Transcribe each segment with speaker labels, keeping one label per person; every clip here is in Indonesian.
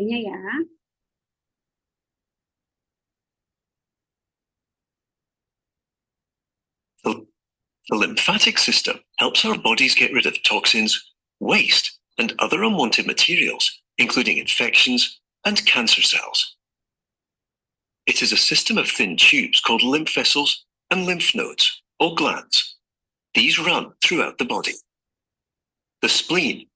Speaker 1: ya.
Speaker 2: The, the lymphatic system helps our bodies get rid of toxins, waste, and other unwanted materials, including infections and cancer cells. It is a system of thin tubes called lymph vessels and lymph nodes, or glands. These run throughout the body. The spleen,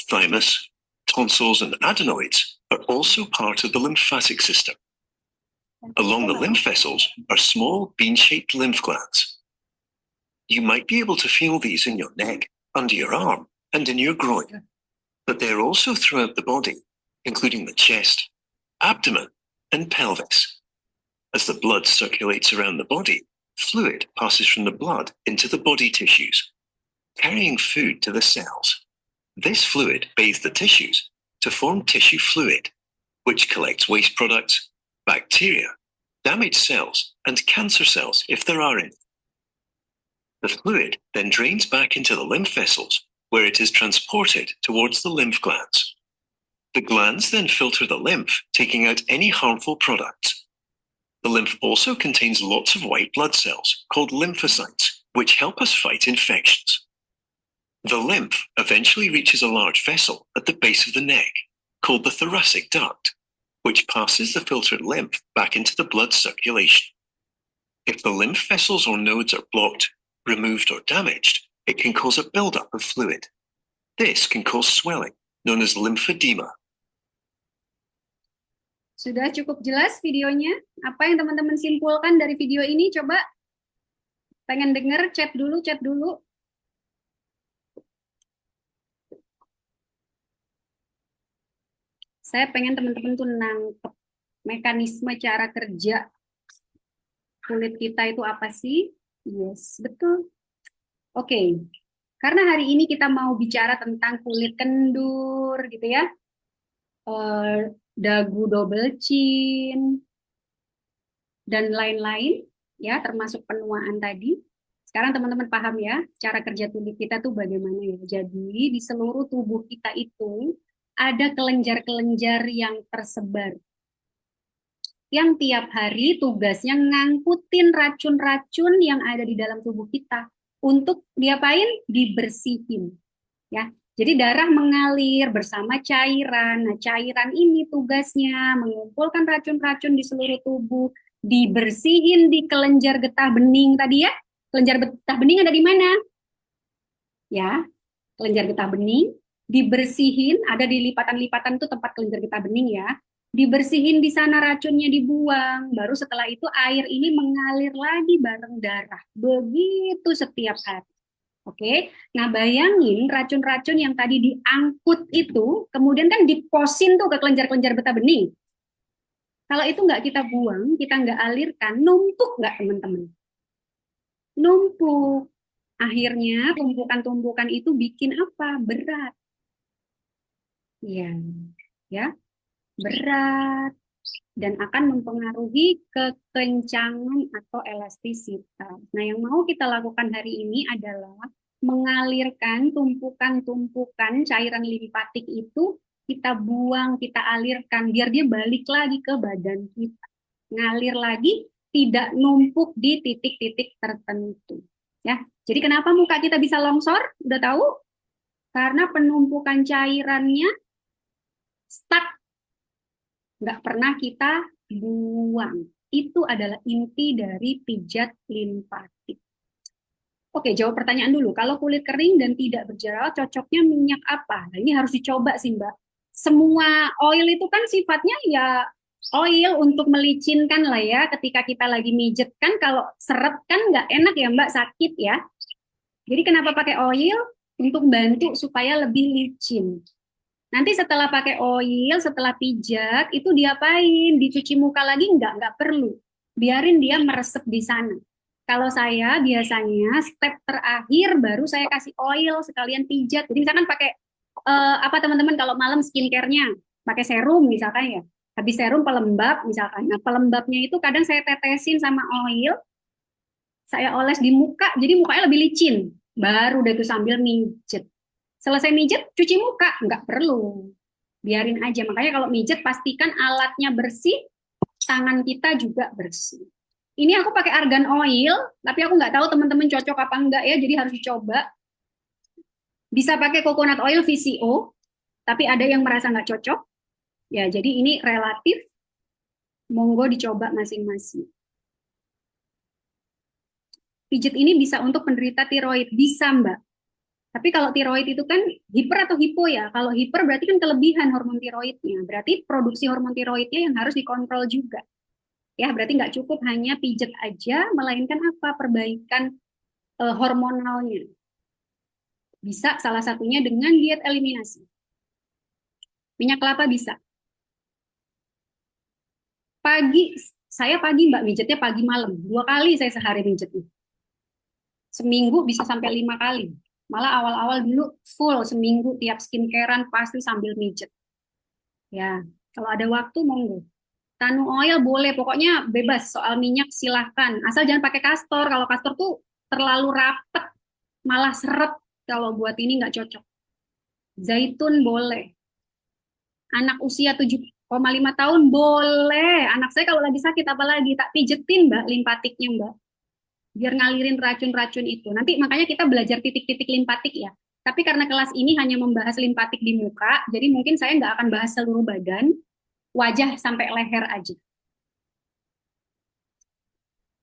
Speaker 2: thymus, tonsils, and adenoids are also part of the lymphatic system. Along the lymph vessels are small bean-shaped lymph glands. You might be able to feel these in your neck, under your arm, and in your groin, but they're also throughout the body, including the chest, abdomen, and pelvis. As the blood circulates around the body, fluid passes from the blood into the body tissues, carrying food to the cells. This fluid bathes the tissues to form tissue fluid, which collects waste products, bacteria, damaged cells, and cancer cells if there are any. The fluid then drains back into the lymph vessels, where it is transported towards the lymph glands. The glands then filter the lymph, taking out any harmful products. The lymph also contains lots of white blood cells, called lymphocytes, which help us fight infections. The lymph eventually reaches a large vessel at the base of the neck, called the thoracic duct, which passes the filtered lymph back into the blood circulation. If the lymph vessels or nodes are blocked, removed, or damaged, it can cause a buildup of fluid. This can cause swelling, known as lymphedema.
Speaker 1: Sudah cukup jelas videonya? Apa yang teman-teman simpulkan dari video ini? Coba pengen denger, chat dulu, chat dulu. Saya pengen teman-teman tuh nangkep mekanisme cara kerja kulit kita itu apa sih? Yes, betul. Oke. Karena hari ini kita mau bicara tentang kulit kendur gitu ya. Dagu double chin dan lain-lain ya, termasuk penuaan tadi. Sekarang teman-teman paham ya cara kerja kulit kita tuh bagaimana ya. Jadi di seluruh tubuh kita itu ada kelenjar-kelenjar yang tersebar, yang tiap hari tugasnya ngangkutin racun-racun yang ada di dalam tubuh kita untuk diapain? Dibersihin. Ya, jadi darah mengalir bersama cairan. Nah, cairan ini tugasnya mengumpulkan racun-racun di seluruh tubuh, dibersihin di kelenjar getah bening tadi ya. Kelenjar getah bening ada di mana? Ya, kelenjar getah bening dibersihin, ada di lipatan-lipatan itu tempat kelenjar getah bening ya. Dibersihin di sana, racunnya dibuang. Baru setelah itu air ini mengalir lagi bareng darah. Begitu setiap hari. Oke, nah bayangin racun-racun yang tadi diangkut itu, kemudian kan diposin tuh ke kelenjar-kelenjar getah bening. Kalau itu nggak kita buang, kita nggak alirkan, numpuk nggak teman-teman? Numpuk. Akhirnya tumpukan-tumpukan itu bikin apa? Berat. Ya, ya, berat dan akan mempengaruhi kekencangan atau elastisitas. Nah, yang mau kita lakukan hari ini adalah mengalirkan tumpukan-tumpukan cairan limpatik itu, kita buang, kita alirkan biar dia balik lagi ke badan kita. Ngalir lagi, tidak numpuk di titik-titik tertentu. Ya, jadi kenapa muka kita bisa longsor? Udah tahu? Karena penumpukan cairannya stuck, nggak pernah kita buang. Itu adalah inti dari pijat limpatik. Oke, jawab pertanyaan dulu. Kalau kulit kering dan tidak berjerawat, cocoknya minyak apa? Nah, ini harus dicoba sih, Mbak. Semua oil itu kan sifatnya ya oil untuk melicinkan lah ya. Ketika kita lagi mijet kan, kalau seret kan nggak enak ya, Mbak, sakit ya. Jadi kenapa pakai oil? Untuk bantu supaya lebih licin. Nanti setelah pakai oil, setelah pijat, itu diapain? Dicuci muka lagi? Nggak perlu. Biarin dia meresep di sana. Kalau saya biasanya step terakhir baru saya kasih oil sekalian pijat. Jadi misalkan pakai apa teman-teman kalau malam skincare-nya pakai serum misalkan ya. Habis serum pelembab misalkan. Nah, pelembabnya itu kadang saya tetesin sama oil, saya oles di muka, jadi mukanya lebih licin. Baru udah itu sambil mijet. Selesai mijet, cuci muka, nggak perlu. Biarin aja. Makanya kalau mijet pastikan alatnya bersih, tangan kita juga bersih. Ini aku pakai argan oil, tapi aku nggak tahu teman-teman cocok apa enggak ya, jadi harus dicoba. Bisa pakai coconut oil VCO, tapi ada yang merasa nggak cocok. Ya, jadi ini relatif, monggo dicoba masing-masing. Pijet ini bisa untuk penderita tiroid, bisa Mbak. Tapi kalau tiroid itu kan hiper atau hipo ya. Kalau hiper berarti kan kelebihan hormon tiroidnya. Berarti produksi hormon tiroidnya yang harus dikontrol juga. Ya, berarti nggak cukup hanya pijet aja, melainkan apa? Perbaikan hormonalnya. Bisa salah satunya dengan diet eliminasi. Minyak kelapa bisa. Pagi, saya pagi Mbak mijetnya pagi malam. 2 kali saya sehari mijetnya. Seminggu bisa sampai 5 kali. Malah awal-awal dulu full seminggu tiap skincarean pasti sambil mijet. Ya, kalau ada waktu monggo. Tanu oil boleh, pokoknya bebas soal minyak silahkan. Asal jangan pakai kastor. Kalau kastor tuh terlalu rapet, malah seret. Kalau buat ini nggak cocok. Zaitun boleh. Anak usia 7,5 tahun boleh. Anak saya kalau lagi sakit apalagi tak pijetin Mbak limpatiknya Mbak. Biar ngalirin racun-racun itu. Nanti makanya kita belajar titik-titik limpatik ya. Tapi karena kelas ini hanya membahas limpatik di muka, jadi mungkin saya nggak akan bahas seluruh badan, wajah sampai leher aja.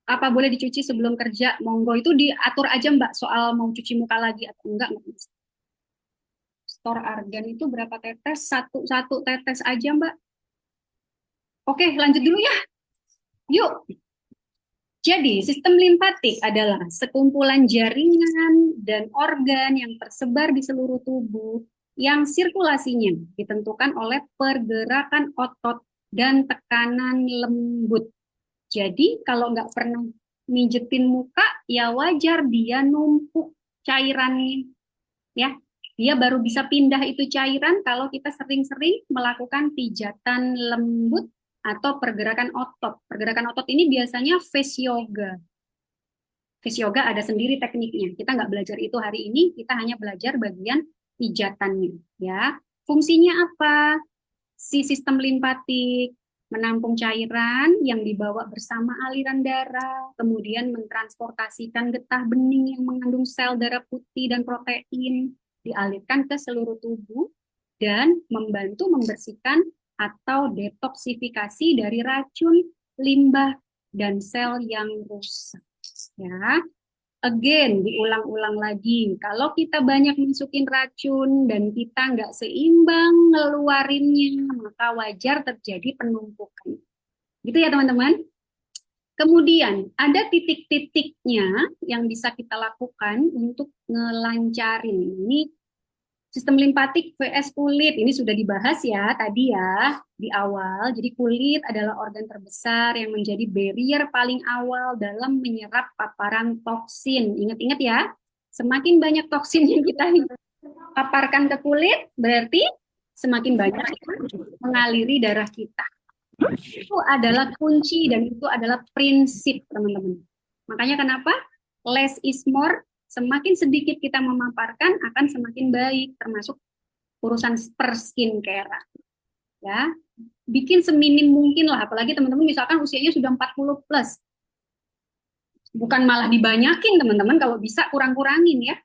Speaker 1: Apa boleh dicuci sebelum kerja? Monggo itu diatur aja Mbak soal mau cuci muka lagi atau enggak. Stor argan itu berapa tetes? Satu tetes aja Mbak. Oke, lanjut dulu ya. Yuk. Jadi, sistem limpatik adalah sekumpulan jaringan dan organ yang tersebar di seluruh tubuh yang sirkulasinya ditentukan oleh pergerakan otot dan tekanan lembut. Jadi, kalau nggak pernah mijetin muka, ya wajar dia numpuk cairannya. Ya, dia baru bisa pindah itu cairan kalau kita sering-sering melakukan pijatan lembut atau pergerakan otot. Pergerakan otot ini biasanya face yoga. Face yoga ada sendiri tekniknya. Kita nggak belajar itu hari ini, kita hanya belajar bagian pijatannya. Ya, fungsinya apa? Si sistem limpatik menampung cairan yang dibawa bersama aliran darah, kemudian mentransportasikan getah bening yang mengandung sel darah putih dan protein, dialirkan ke seluruh tubuh, dan membantu membersihkan atau detoksifikasi dari racun, limbah, dan sel yang rusak. Ya, again, diulang-ulang lagi. Kalau kita banyak masukin racun dan kita nggak seimbang ngeluarinnya, maka wajar terjadi penumpukan. Gitu ya teman-teman. Kemudian ada titik-titiknya yang bisa kita lakukan untuk ngelancarin. Ini sistem limpatik vs kulit, ini sudah dibahas ya tadi ya di awal. Jadi kulit adalah organ terbesar yang menjadi barrier paling awal dalam menyerap paparan toksin. Ingat-ingat ya, semakin banyak toksin yang kita paparkan ke kulit, berarti semakin banyak mengaliri darah kita. Itu adalah kunci dan itu adalah prinsip teman-teman. Makanya kenapa less is more, semakin sedikit kita memaparkan akan semakin baik, termasuk urusan per skincare. Ya, bikin seminim mungkin lah, apalagi teman-teman misalkan usianya sudah 40 plus. Bukan malah dibanyakin teman-teman, kalau bisa kurang-kurangin ya.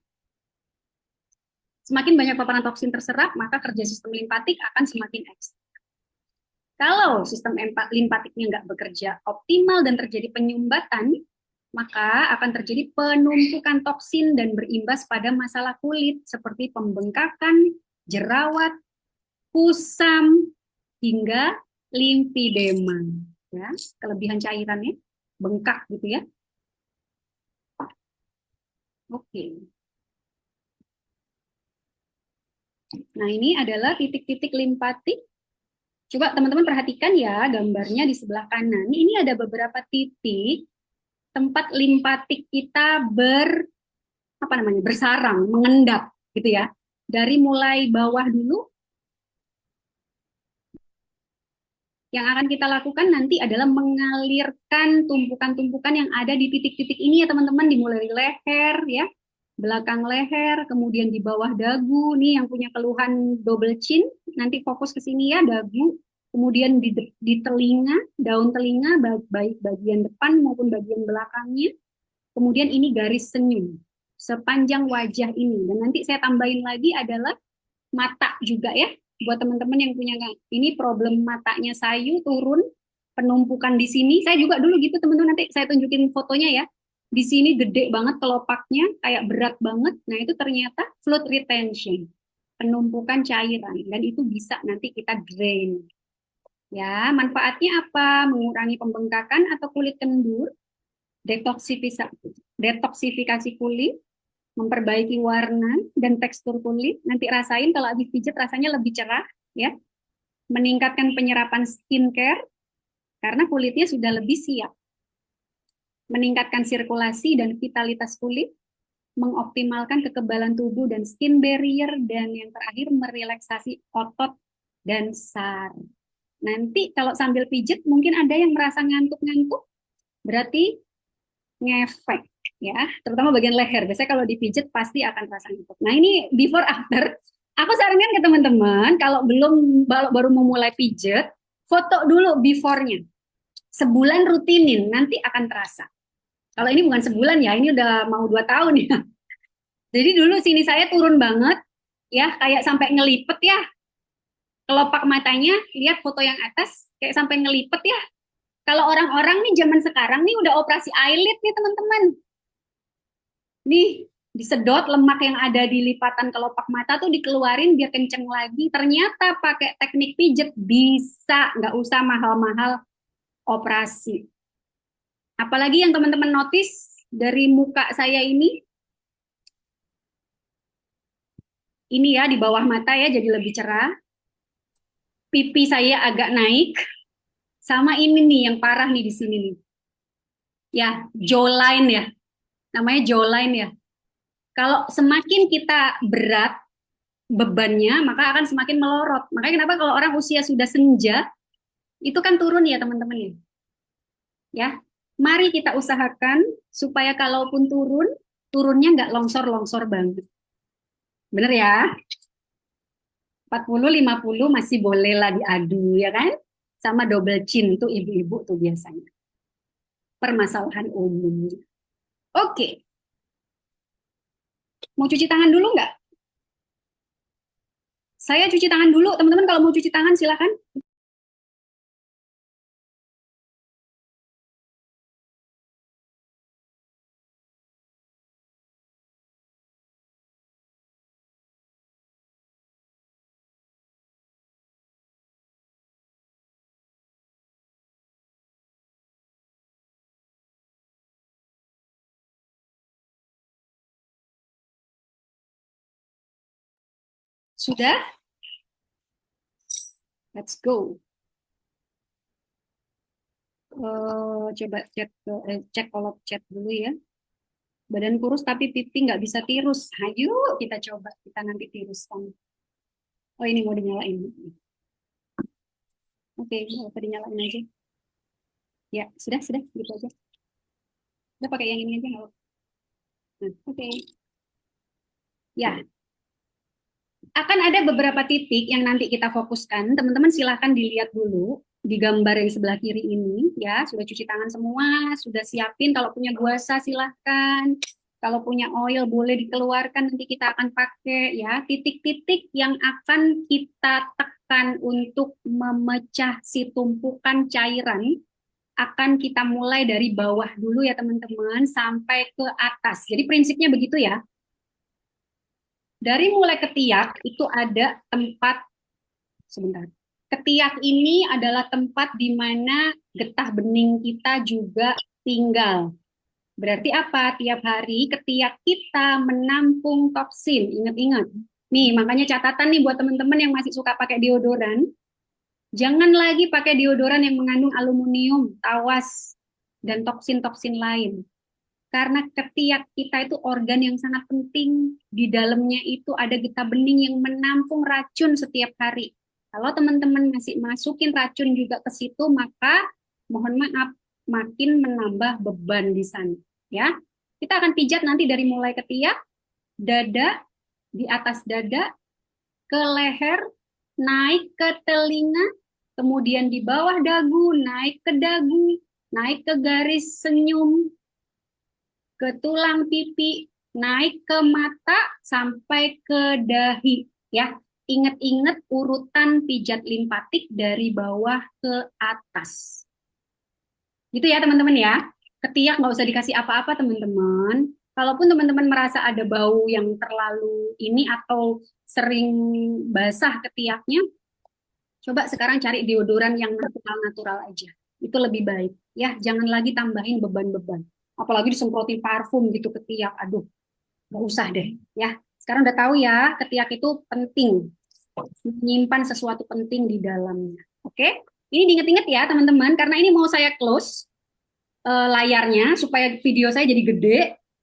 Speaker 1: Semakin banyak paparan toksin terserap, maka kerja sistem limpatik akan semakin ekstra. Kalau sistem limpatiknya nggak bekerja optimal dan terjadi penyumbatan, maka akan terjadi penumpukan toksin dan berimbas pada masalah kulit seperti pembengkakan, jerawat, kusam, hingga limfidema. Ya, kelebihan cairannya bengkak gitu ya. Oke. Nah, ini adalah titik-titik limpatik. Coba teman-teman perhatikan ya gambarnya di sebelah kanan. Ini ada beberapa titik tempat limpatik kita bersarang, mengendap gitu ya. Dari mulai bawah dulu, yang akan kita lakukan nanti adalah mengalirkan tumpukan-tumpukan yang ada di titik-titik ini ya teman-teman, dimulai dari leher ya, belakang leher, kemudian di bawah dagu. Nih yang punya keluhan double chin, nanti fokus ke sini ya, dagu. Kemudian di telinga, daun telinga, baik bagian depan maupun bagian belakangnya. Kemudian ini garis senyum sepanjang wajah ini. Dan nanti saya tambahin lagi adalah mata juga ya. Buat teman-teman yang punya ini problem matanya sayu, turun, penumpukan di sini. Saya juga dulu gitu teman-teman, nanti saya tunjukin fotonya ya. Di sini gede banget kelopaknya, kayak berat banget. Nah itu ternyata fluid retention, penumpukan cairan. Dan itu bisa nanti kita drain. Ya, manfaatnya apa? Mengurangi pembengkakan atau kulit kendur, detoksifikasi kulit, memperbaiki warna dan tekstur kulit. Nanti rasain kalau habis pijat rasanya lebih cerah, ya. Meningkatkan penyerapan skincare karena kulitnya sudah lebih siap. Meningkatkan sirkulasi dan vitalitas kulit, mengoptimalkan kekebalan tubuh dan skin barrier, dan yang terakhir merelaksasi otot dan saraf. Nanti kalau sambil pijat mungkin ada yang merasa ngantuk-ngantuk, berarti ngefek ya, terutama bagian leher. Biasanya kalau dipijit pasti akan terasa ngantuk. Nah ini before after. Aku sarankan ke teman-teman kalau belum baru memulai pijet, foto dulu before-nya. Sebulan rutinin, nanti akan terasa. Kalau ini bukan sebulan ya, ini udah mau 2 tahun ya. Jadi dulu sini saya turun banget, ya kayak sampai ngelipet ya. Kelopak matanya, lihat foto yang atas, kayak sampai ngelipet ya. Kalau orang-orang nih zaman sekarang nih udah operasi eyelid nih teman-teman. Nih disedot lemak yang ada di lipatan kelopak mata tuh dikeluarin biar kenceng lagi. Ternyata pakai teknik pijet bisa, nggak usah mahal-mahal operasi. Apalagi yang teman-teman notice dari muka saya ini ya di bawah mata ya jadi lebih cerah. Pipi saya agak naik. Sama ini nih yang parah nih di sini nih. Ya, jawline ya. Namanya jawline ya. Kalau semakin kita berat bebannya, maka akan semakin melorot. Makanya kenapa kalau orang usia sudah senja, itu kan turun ya teman-teman ya. Ya, mari kita usahakan supaya kalaupun turun, turunnya nggak longsor-longsor banget. Bener ya? 40, 50 masih boleh lah diadu ya kan? Sama double chin tuh ibu-ibu tuh biasanya. Permasalahan umum. Oke. Mau cuci tangan dulu nggak? Saya cuci tangan dulu. Teman-teman kalau mau cuci tangan silakan. Sudah? Let's go. Coba cek kolom chat dulu ya. Badan kurus tapi pipi nggak bisa tirus. Ayo kita coba, kita nanti tiruskan. Oh ini mau dinyalain. Oke, mau dinyalain aja. Ya, sudah, gitu aja. Udah pakai yang ini aja nggak? Nah, oke. Ya, akan ada beberapa titik yang nanti kita fokuskan. Teman-teman silahkan dilihat dulu di gambar yang sebelah kiri ini. Ya, sudah cuci tangan semua, sudah siapin. Kalau punya guasa silahkan. Kalau punya oil boleh dikeluarkan, nanti kita akan pakai ya. Titik-titik yang akan kita tekan untuk memecah si tumpukan cairan akan kita mulai dari bawah dulu ya teman-teman sampai ke atas. Jadi prinsipnya begitu ya. Dari mulai ketiak itu ada tempat, sebentar. Ketiak ini adalah tempat di mana getah bening kita juga tinggal. Berarti apa? Tiap hari ketiak kita menampung toksin. Ingat-ingat. Nih, makanya catatan nih buat teman-teman yang masih suka pakai deodoran. Jangan lagi pakai deodoran yang mengandung aluminium, tawas, dan toksin-toksin lain. Karena ketiak kita itu organ yang sangat penting. Di dalamnya itu ada getah bening yang menampung racun setiap hari. Kalau teman-teman masih masukin racun juga ke situ, maka mohon maaf, makin menambah beban di sana. Ya, kita akan pijat nanti dari mulai ketiak dada, di atas dada, ke leher, naik ke telinga, kemudian di bawah dagu, naik ke dagu, naik ke garis senyum, ke tulang pipi, naik ke mata, sampai ke dahi. Ya, ingat-ingat urutan pijat limpatik dari bawah ke atas. Gitu ya teman-teman ya. Ketiak nggak usah dikasih apa-apa teman-teman. Kalaupun teman-teman merasa ada bau yang terlalu ini atau sering basah ketiaknya, coba sekarang cari deodoran yang natural-natural aja. Itu lebih baik. Ya, jangan lagi tambahin beban-beban. Apalagi disemprotin parfum gitu ketiak. Aduh, nggak usah deh. Ya, sekarang udah tahu ya, ketiak itu penting. Menyimpan sesuatu penting di dalamnya. Oke? Ini diinget-inget ya teman-teman, karena ini mau saya close layarnya supaya video saya jadi gede.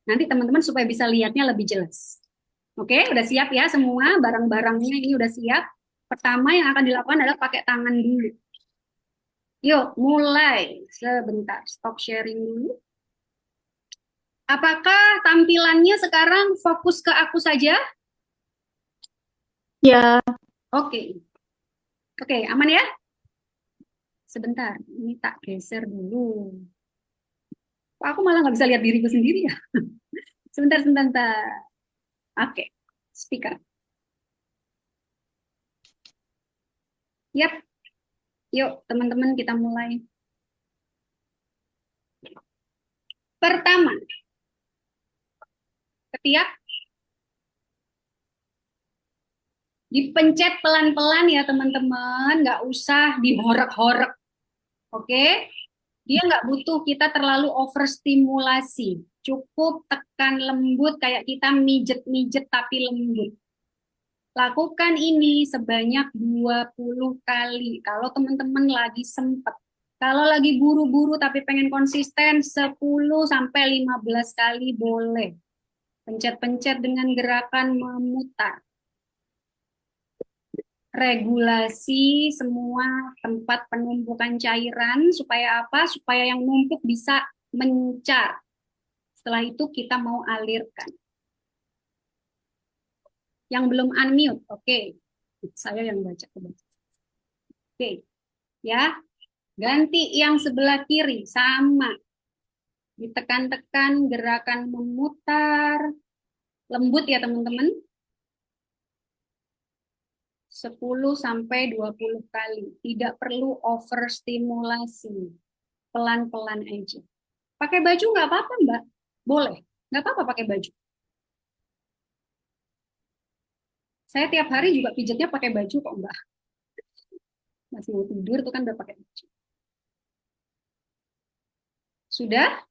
Speaker 1: Nanti teman-teman supaya bisa lihatnya lebih jelas. Oke, udah siap ya semua barang-barangnya ini udah siap. Pertama yang akan dilakukan adalah pakai tangan dulu. Yuk, mulai. Sebentar, stop sharing dulu. Apakah tampilannya sekarang fokus ke aku saja?
Speaker 3: Ya,
Speaker 1: Oke. Oke, aman ya? Sebentar, ini tak geser dulu. Kok aku malah nggak bisa lihat diriku sendiri ya? Sebentar, sebentar, sebentar. Oke, speaker. Yap, yuk teman-teman kita mulai. Pertama, ketiak dipencet pelan-pelan ya teman-teman, nggak usah dihorek-horek, oke? Dia nggak butuh kita terlalu overstimulasi, cukup tekan lembut kayak kita mijet-mijet tapi lembut. Lakukan ini sebanyak 20 kali, kalau teman-teman lagi sempat. Kalau lagi buru-buru tapi pengen konsisten, 10-15 kali boleh. Pencet-pencet dengan gerakan memutar. Regulasi semua tempat penumpukan cairan supaya apa? Supaya yang numpuk bisa mencar. Setelah itu kita mau alirkan. Yang belum unmute, oke. Saya yang baca. Oke, ya. Ganti yang sebelah kiri, sama. Ditekan-tekan gerakan memutar. Lembut ya teman-teman. 10-20 kali. Tidak perlu overstimulasi. Pelan-pelan aja. Pakai baju nggak apa-apa, Mbak. Boleh. Nggak apa-apa pakai baju. Saya tiap hari juga pijatnya pakai baju kok, Mbak. Masih mau tidur tuh kan udah pakai baju. Sudah?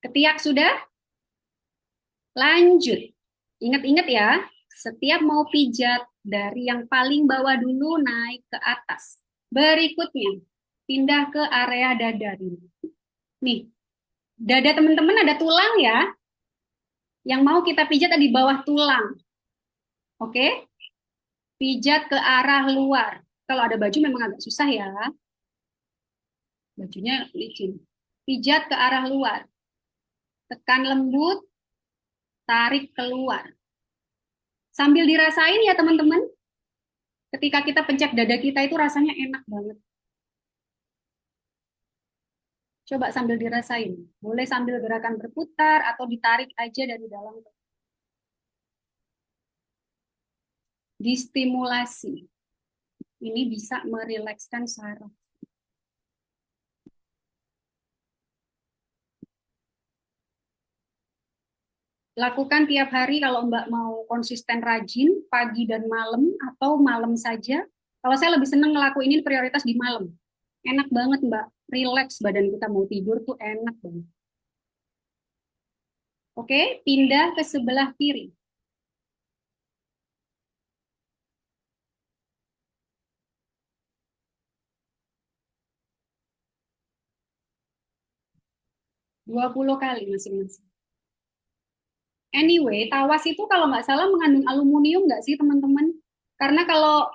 Speaker 1: Ketiak sudah? Lanjut. Ingat-ingat ya, setiap mau pijat dari yang paling bawah dulu naik ke atas. Berikutnya, pindah ke area dada dulu. Nih, dada teman-teman ada tulang ya. Yang mau kita pijat ada di bawah tulang. Oke? Pijat ke arah luar. Kalau ada baju memang agak susah ya. Bajunya licin. Pijat ke arah luar. Tekan lembut, tarik keluar. Sambil dirasain ya teman-teman. Ketika kita pencet dada kita itu rasanya enak banget. Coba sambil dirasain. Boleh sambil gerakan berputar atau ditarik aja dari dalam. Distimulasi. Ini bisa merilekskan saraf. Lakukan tiap hari kalau Mbak mau konsisten rajin, pagi dan malam, atau malam saja. Kalau saya lebih senang ngelakuin ini prioritas di malam. Enak banget Mbak, relax badan kita mau tidur tuh enak banget. Oke, pindah ke sebelah kiri. Dua 20 kali masing-masing. Anyway, tawas itu kalau nggak salah mengandung aluminium nggak sih teman-teman? Karena kalau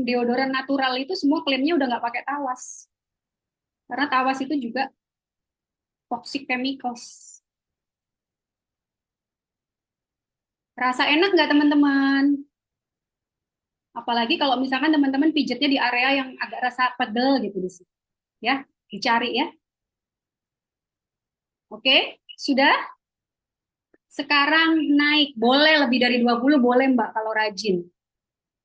Speaker 1: deodoran natural itu semua klaimnya udah nggak pakai tawas. Karena tawas itu juga toxic chemicals. Rasa enak nggak teman-teman? Apalagi kalau misalkan teman-teman pijatnya di area yang agak rasa pegel gitu di sini. Ya, dicari ya. Oke, sudah? Sekarang naik. Boleh lebih dari 20, boleh Mbak kalau rajin.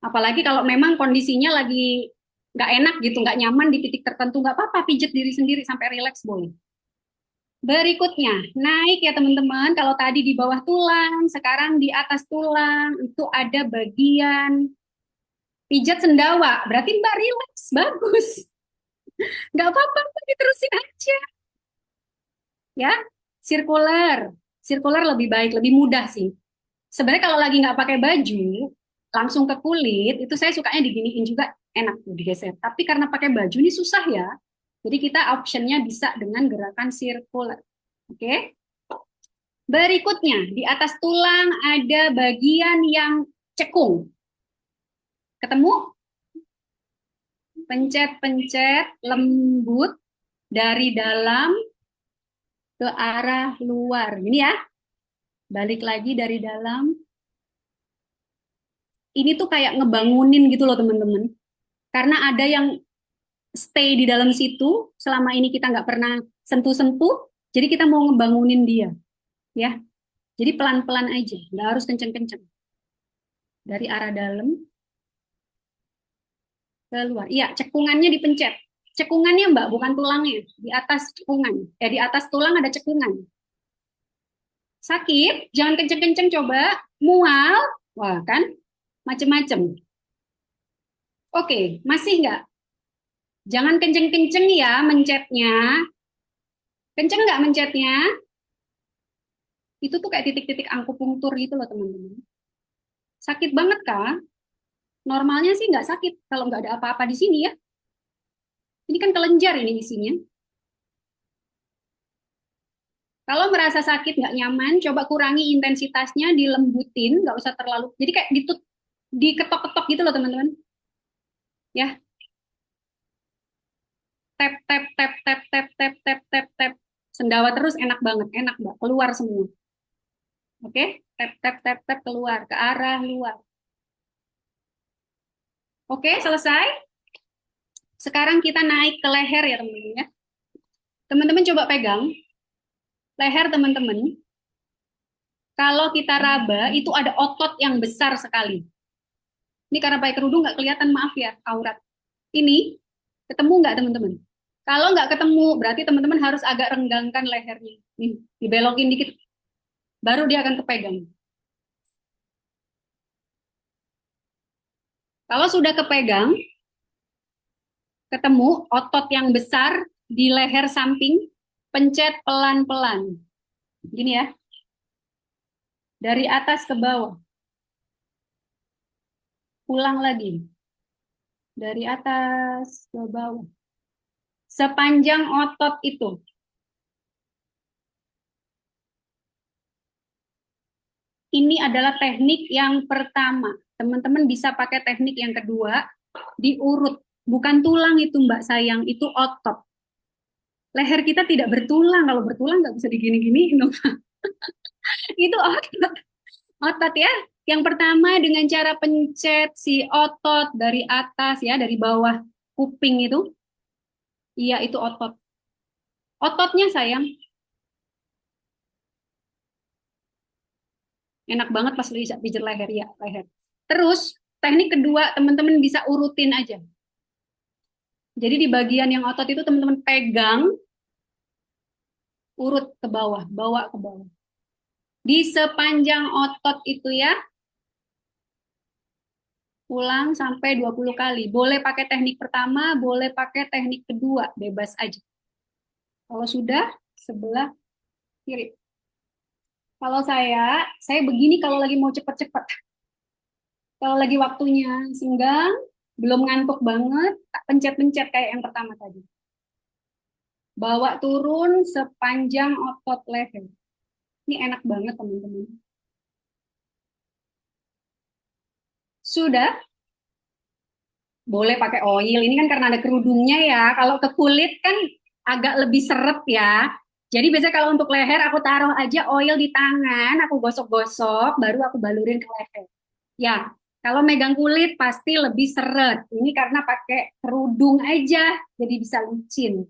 Speaker 1: Apalagi kalau memang kondisinya lagi nggak enak gitu, nggak nyaman di titik tertentu, nggak apa-apa, pijat diri sendiri sampai rileks boleh. Berikutnya, naik ya teman-teman. Kalau tadi di bawah tulang, sekarang di atas tulang, itu ada bagian pijat sendawa. Berarti Mbak rileks, bagus. Nggak apa-apa, Mbak, diterusin aja. Ya, sirkuler. Sirkuler lebih baik, lebih mudah sih. Sebenarnya kalau lagi nggak pakai baju, langsung ke kulit, itu saya sukanya diginiin juga enak tuh digeser. Tapi karena pakai baju ini susah ya. Jadi kita optionnya bisa dengan gerakan sirkuler. Oke. Berikutnya, di atas tulang ada bagian yang cekung. Ketemu? Pencet-pencet lembut dari dalam ke arah luar. Ini ya, balik lagi dari dalam. Ini tuh kayak ngebangunin gitu loh teman-teman. Karena ada yang stay di dalam situ, selama ini kita nggak pernah sentuh-sentuh, jadi kita mau ngebangunin dia. Ya, jadi pelan-pelan aja, nggak harus kenceng-kenceng. Dari arah dalam keluar. Iya, cekungannya dipencet. Cekungannya Mbak, bukan tulangnya. Di atas cekungan. Di atas tulang ada cekungan. Sakit, jangan kenceng-kenceng coba. Mual, wah kan, macem-macem. Oke, masih nggak? Jangan kenceng-kenceng ya mencetnya. Kenceng nggak mencetnya? Itu tuh kayak titik-titik akupunktur gitu loh teman-teman. Sakit banget kah? Normalnya sih nggak sakit kalau nggak ada apa-apa di sini ya. Ini kan kelenjar ini isinya. Kalau merasa sakit nggak nyaman, coba kurangi intensitasnya, dilembutin, nggak usah terlalu. Jadi kayak diketok-ketok gitu loh teman-teman. Ya, tap tap tap tap tap tap tap tap tap. Sendawa terus enak banget, enak mbak. Keluar semua. Oke, tap tap tap tap keluar ke arah luar. Oke, selesai. Sekarang kita naik ke leher ya teman-teman ya. Teman-teman coba pegang leher teman-teman. Kalau kita raba itu ada otot yang besar sekali. Ini karena pakai kerudung nggak kelihatan, maaf ya, aurat. Ini ketemu nggak teman-teman? Kalau nggak ketemu, berarti teman-teman harus agak renggangkan lehernya. Nih, dibelokin dikit, baru dia akan kepegang. Kalau sudah kepegang, ketemu otot yang besar di leher samping, pencet pelan-pelan. Gini ya, dari atas ke bawah. Ulang lagi, dari atas ke bawah. Sepanjang otot itu. Ini adalah teknik yang pertama. Teman-teman bisa pakai teknik yang kedua, diurut. Bukan tulang itu Mbak sayang, itu otot. Leher kita tidak bertulang. Kalau bertulang nggak bisa digini-gini. Itu otot. Otot ya. Yang pertama dengan cara pencet si otot dari atas ya, dari bawah kuping itu. Iya, itu otot. Ototnya sayang. Enak banget pas pijat leher ya, leher. Terus teknik kedua teman-teman bisa urutin aja. Jadi di bagian yang otot itu teman-teman pegang, urut ke bawah, bawa ke bawah. Di sepanjang otot itu ya, ulang sampai 20 kali. Boleh pakai teknik pertama, boleh pakai teknik kedua, bebas aja. Kalau sudah, sebelah kiri. Kalau saya begini kalau lagi mau cepet-cepet. Kalau lagi waktunya senggang, belum ngantuk banget, tak pencet-pencet kayak yang pertama tadi. Bawa turun sepanjang otot leher. Ini enak banget teman-teman. Sudah, boleh pakai oil. Ini kan karena ada kerudungnya ya. Kalau ke kulit kan agak lebih seret ya. Jadi biasanya kalau untuk leher aku taruh aja oil di tangan, aku gosok-gosok, baru aku balurin ke leher. Ya, kalau megang kulit pasti lebih seret. Ini karena pakai kerudung aja, jadi bisa licin.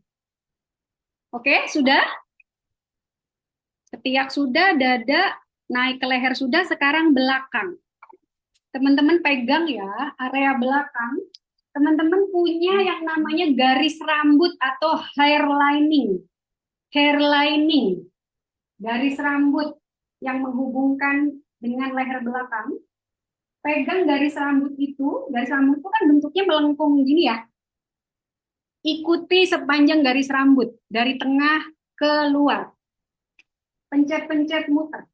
Speaker 1: Oke, sudah? Ketiak sudah, dada, naik ke leher sudah, sekarang belakang. Teman-teman pegang ya, area belakang. Teman-teman punya yang namanya garis rambut atau hair lining. Hair lining, garis rambut yang menghubungkan dengan leher belakang. Pegang garis rambut itu kan bentuknya melengkung gini ya. Ikuti sepanjang garis rambut, dari tengah ke luar. Pencet-pencet muter,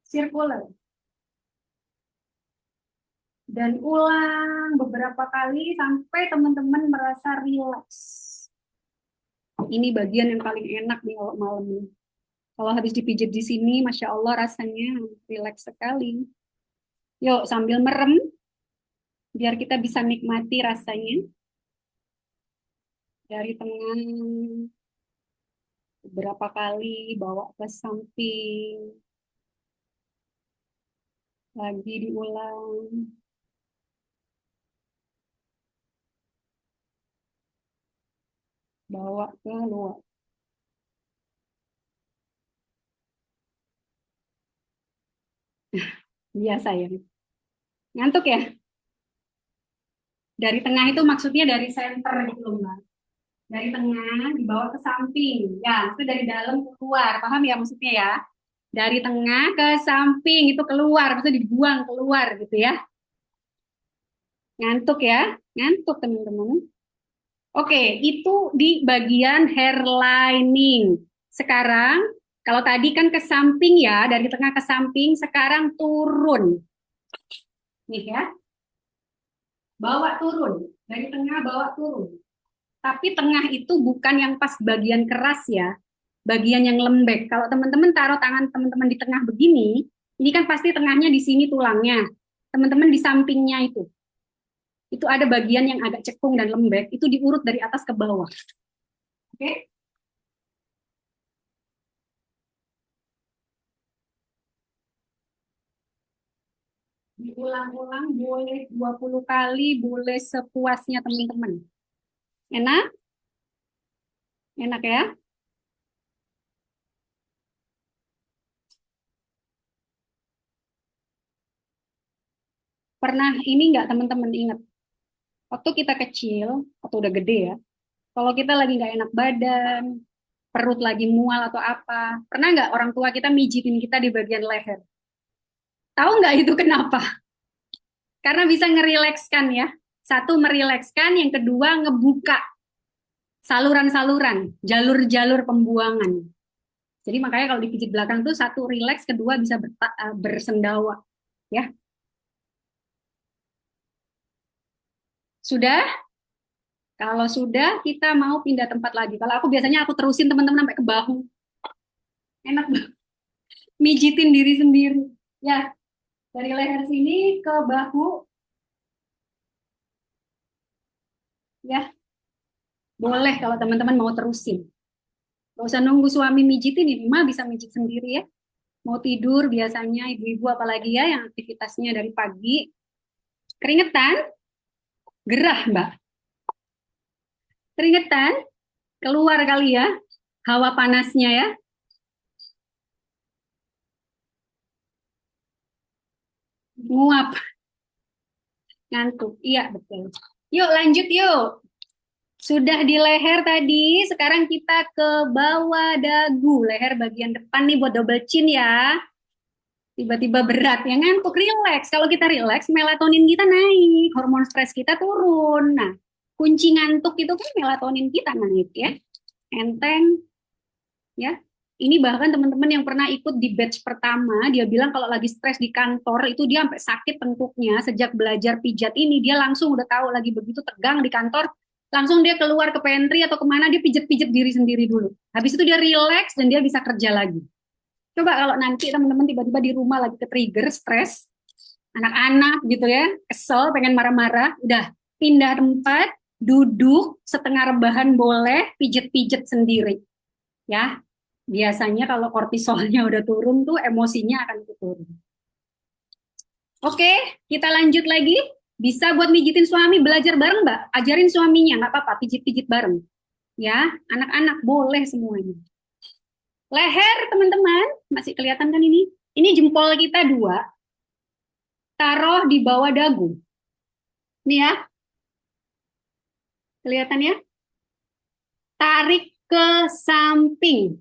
Speaker 1: circular. Dan ulang beberapa kali sampai teman-teman merasa rileks. Ini bagian yang paling enak nih kalau malam ini. Kalau habis dipijit di sini, Masya Allah rasanya rileks sekali. Yuk sambil merem, biar kita bisa nikmati rasanya. Dari tengah, beberapa kali bawa ke samping. Lagi diulang. Bawa ke luar. Biasa ya. Ngantuk ya? Dari tengah itu maksudnya dari center gitu loh, Mbak. Dari tengah dibawa ke samping. Ya, itu dari dalam ke keluar. Paham ya maksudnya ya? Dari tengah ke samping itu keluar, maksudnya dibuang keluar gitu ya. Ngantuk ya? Ngantuk teman-teman. Oke, itu di bagian hair lining. Sekarang, kalau tadi kan ke samping ya, dari tengah ke samping, sekarang turun. Nih ya, bawa turun. Dari tengah bawa turun. Tapi tengah itu bukan yang pas bagian keras ya, bagian yang lembek. Kalau teman-teman taruh tangan teman-teman di tengah begini, ini kan pasti tengahnya di sini tulangnya. Teman-teman di sampingnya itu ada bagian yang agak cekung dan lembek, itu diurut dari atas ke bawah. Oke? Diulang-ulang, boleh 20 kali, boleh sepuasnya teman-teman. Enak? Enak ya? Pernah ini nggak teman-teman ingat? Waktu kita kecil, atau udah gede ya, kalau kita lagi nggak enak badan, perut lagi mual atau apa, pernah nggak orang tua kita mijitin kita di bagian leher? Tahu nggak itu kenapa? Karena bisa ngerilekskan ya. Satu, merilekskan, yang kedua ngebuka saluran-saluran, jalur-jalur pembuangan. Jadi makanya kalau dipijit belakang tuh satu rileks, kedua bisa bersendawa. Ya, sudah? Kalau sudah, kita mau pindah tempat lagi. Kalau aku biasanya aku terusin teman-teman sampai ke bahu. Enak banget. Mijitin diri sendiri. Ya, dari leher sini ke bahu. Ya, boleh kalau teman-teman mau terusin. Gak usah nunggu suami mijitin, ini mah bisa mijit sendiri ya. Mau tidur biasanya ibu-ibu apalagi ya yang aktivitasnya dari pagi. Keringetan? Gerah, Mbak. Keringetan? Keluar kali ya hawa panasnya ya. Nguap, ngantuk. Iya, betul. Yuk lanjut yuk. Sudah di leher tadi, sekarang kita ke bawah dagu. Leher bagian depan nih buat double chin ya. Tiba-tiba berat, ya ngantuk, rileks. Kalau kita rileks, melatonin kita naik, hormon stres kita turun. Nah, kunci ngantuk itu kan melatonin kita naik ya. Enteng, ya. Ini bahkan teman-teman yang pernah ikut di batch pertama, dia bilang kalau lagi stres di kantor, itu dia sampai sakit tengkuknya. Sejak belajar pijat ini, dia langsung udah tahu lagi begitu tegang di kantor, langsung dia keluar ke pantry atau kemana, dia pijet-pijet diri sendiri dulu. Habis itu dia relax dan dia bisa kerja lagi. Coba kalau nanti teman-teman tiba-tiba di rumah lagi ke trigger, stres, anak-anak gitu ya, kesel, pengen marah-marah, udah pindah tempat, duduk, setengah rebahan boleh, pijet-pijet sendiri. Ya, Biasanya kalau kortisolnya udah turun tuh emosinya akan ikut turun. Oke, kita lanjut lagi. Bisa buat mijitin suami, belajar bareng, Mbak. Ajarin suaminya, nggak apa-apa, pijit-pijit bareng. Ya, anak-anak boleh semuanya. Leher, teman-teman, masih kelihatan kan ini? Ini jempol kita dua, taruh di bawah dagu. Nih ya, kelihatan ya? Tarik ke samping.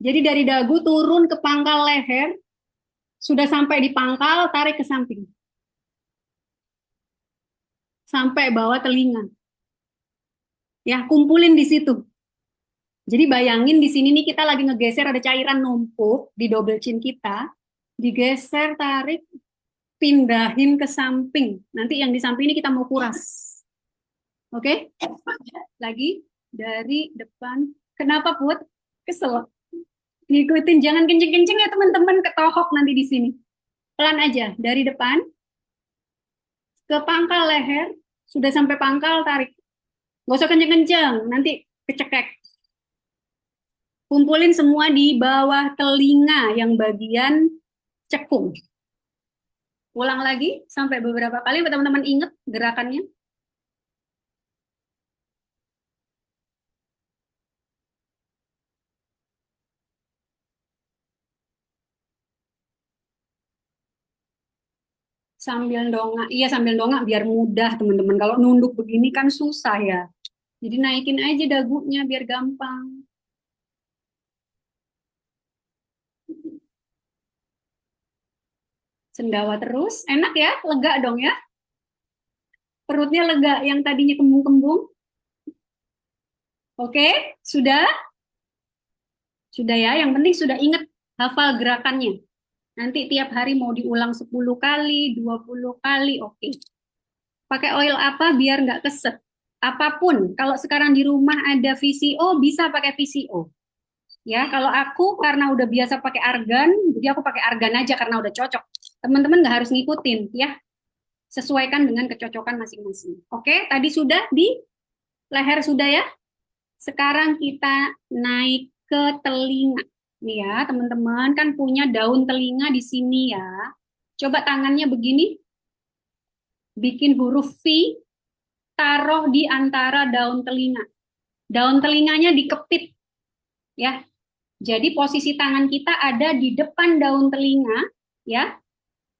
Speaker 1: Jadi dari dagu turun ke pangkal leher, sudah sampai di pangkal, tarik ke samping. Sampai bawah telinga. Ya, kumpulin di situ. Jadi bayangin di sini nih kita lagi ngegeser ada cairan numpuk di double chin kita. Digeser, tarik, pindahin ke samping. Nanti yang di samping ini kita mau kuras. Oke? Lagi dari depan. Kenapa, Put? Kesel. Ngikutin, jangan kenceng-kenceng ya teman-teman, ketohok nanti di sini. Pelan aja, dari depan ke pangkal leher, sudah sampai pangkal, tarik. Gak usah kenceng-kenceng, nanti kecekek. Kumpulin semua di bawah telinga yang bagian cekung. Ulang lagi sampai beberapa kali, teman-teman ingat gerakannya. Sambil dongak, iya sambil dongak biar mudah teman-teman. Kalau nunduk begini kan susah ya. Jadi naikin aja dagunya biar gampang. Sendawa terus, enak ya, lega dong ya. Perutnya lega yang tadinya kembung-kembung. Oke, sudah? Sudah ya, yang penting sudah ingat hafal gerakannya. Nanti tiap hari mau diulang 10 kali, 20 kali, oke. Pakai oil apa biar nggak keset. Apapun, kalau sekarang di rumah ada VCO, bisa pakai VCO. Ya, kalau aku karena udah biasa pakai argan, jadi aku pakai argan aja karena udah cocok. Teman-teman nggak harus ngikutin, ya. Sesuaikan dengan kecocokan masing-masing. Oke, tadi sudah di leher sudah ya. Sekarang kita naik ke telinga. Nih ya, teman-teman kan punya daun telinga di sini ya. Coba tangannya begini, bikin huruf V, taruh di antara daun telinga. Daun telinganya dikepit ya. Jadi posisi tangan kita ada di depan daun telinga ya.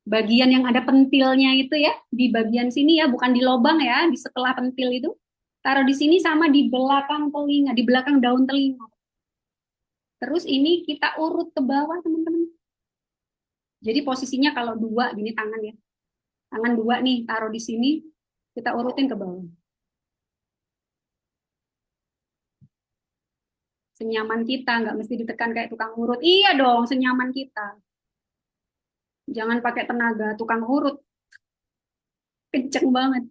Speaker 1: Bagian yang ada pentilnya itu ya, di bagian sini ya, bukan di lubang ya, di setelah pentil itu. Taruh di sini sama di belakang telinga, di belakang daun telinga. Terus ini kita urut ke bawah, teman-teman. Jadi posisinya kalau dua, gini tangan ya. Tangan dua nih, taruh di sini, kita urutin ke bawah. Senyaman kita, nggak mesti ditekan kayak tukang urut. Iya dong, senyaman kita. Jangan pakai tenaga tukang urut. Kenceng banget.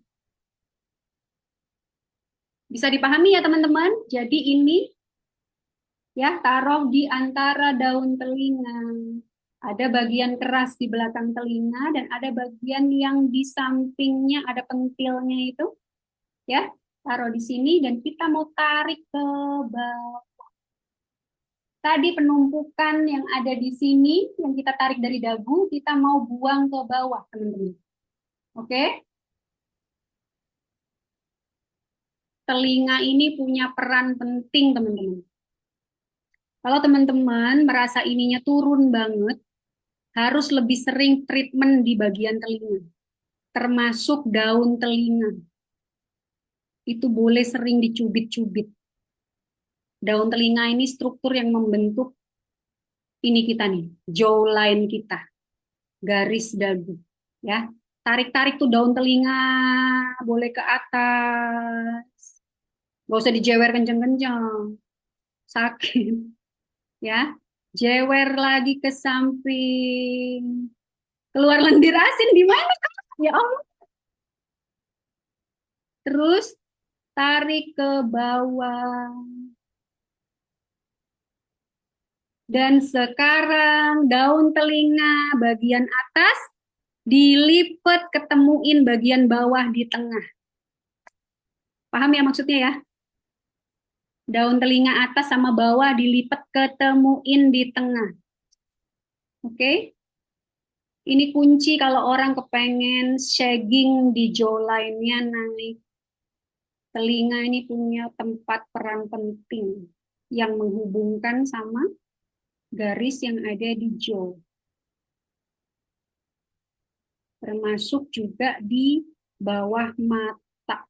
Speaker 1: Bisa dipahami ya teman-teman? Jadi ini ya taruh di antara daun telinga. Ada bagian keras di belakang telinga dan ada bagian yang di sampingnya ada pentilnya itu. Ya, taruh di sini dan kita mau tarik ke bawah. Tadi penumpukan yang ada di sini yang kita tarik dari dagu, kita mau buang ke bawah, teman-teman. Oke? Telinga ini punya peran penting, teman-teman. Kalau teman-teman merasa ininya turun banget, harus lebih sering treatment di bagian telinga, termasuk daun telinga. Itu boleh sering dicubit-cubit. Daun telinga ini struktur yang membentuk ini kita nih, jawline kita, garis dagu. Ya, tarik-tarik tuh daun telinga, boleh ke atas. Gak usah dijewer kenceng-kenceng, sakit. Ya, jewer lagi ke samping. Keluar lendir asin di mana? Ya Allah. Terus tarik ke bawah. Dan sekarang daun telinga bagian atas dilipat ketemuin bagian bawah di tengah. Paham ya maksudnya ya? Daun telinga atas sama bawah dilipat ketemuin di tengah. Oke? Ini kunci kalau orang kepengen shagging di jawline-nya naik. Telinga ini punya tempat peran penting yang menghubungkan sama garis yang ada di jaw. Termasuk juga di bawah mata.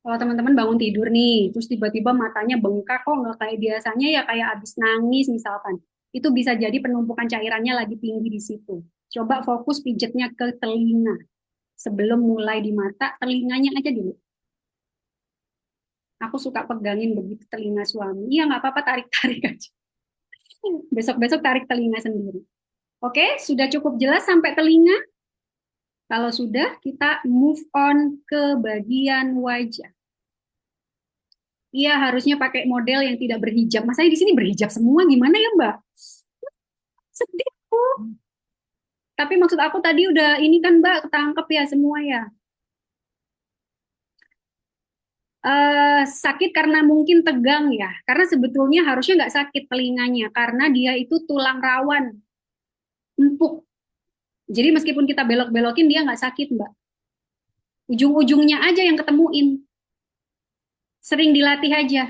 Speaker 1: Kalau teman-teman bangun tidur nih, terus tiba-tiba matanya bengkak kok nggak kayak biasanya ya kayak abis nangis misalkan. Itu bisa jadi penumpukan cairannya lagi tinggi di situ. Coba fokus pijetnya ke telinga. Sebelum mulai di mata, telinganya aja dulu. Aku suka pegangin begitu telinga suami. Iya nggak apa-apa, tarik-tarik aja. Besok-besok tarik telinga sendiri. Oke, sudah cukup jelas sampai telinga? Kalau sudah, kita move on ke bagian wajah. Iya, harusnya pakai model yang tidak berhijab. Masanya di sini berhijab semua, gimana ya, Mbak? Sedih aku. Tapi maksud aku tadi udah ini kan, Mbak, ketangkep ya semua ya. Sakit karena mungkin tegang ya. Karena sebetulnya harusnya nggak sakit telinganya, karena dia itu tulang rawan, empuk. Jadi meskipun kita belok-belokin, dia nggak sakit, Mbak. Ujung-ujungnya aja yang ketemuin. Sering dilatih aja.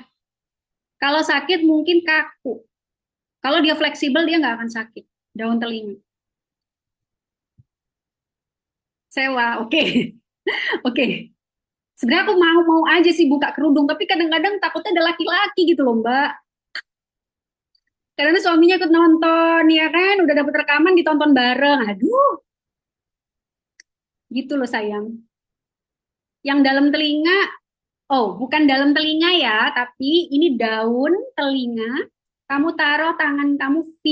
Speaker 1: Kalau sakit mungkin kaku. Kalau dia fleksibel, dia nggak akan sakit. Daun telinga. Sewa, oke. Oke. Sebenarnya aku mau-mau aja sih buka kerudung, tapi kadang-kadang takutnya ada laki-laki gitu loh, Mbak. Karena suaminya ikut nonton, ya kan? Udah dapet rekaman ditonton bareng. Aduh, gitu loh sayang. Yang dalam telinga, oh bukan dalam telinga ya, tapi ini daun telinga. Kamu taruh tangan kamu V,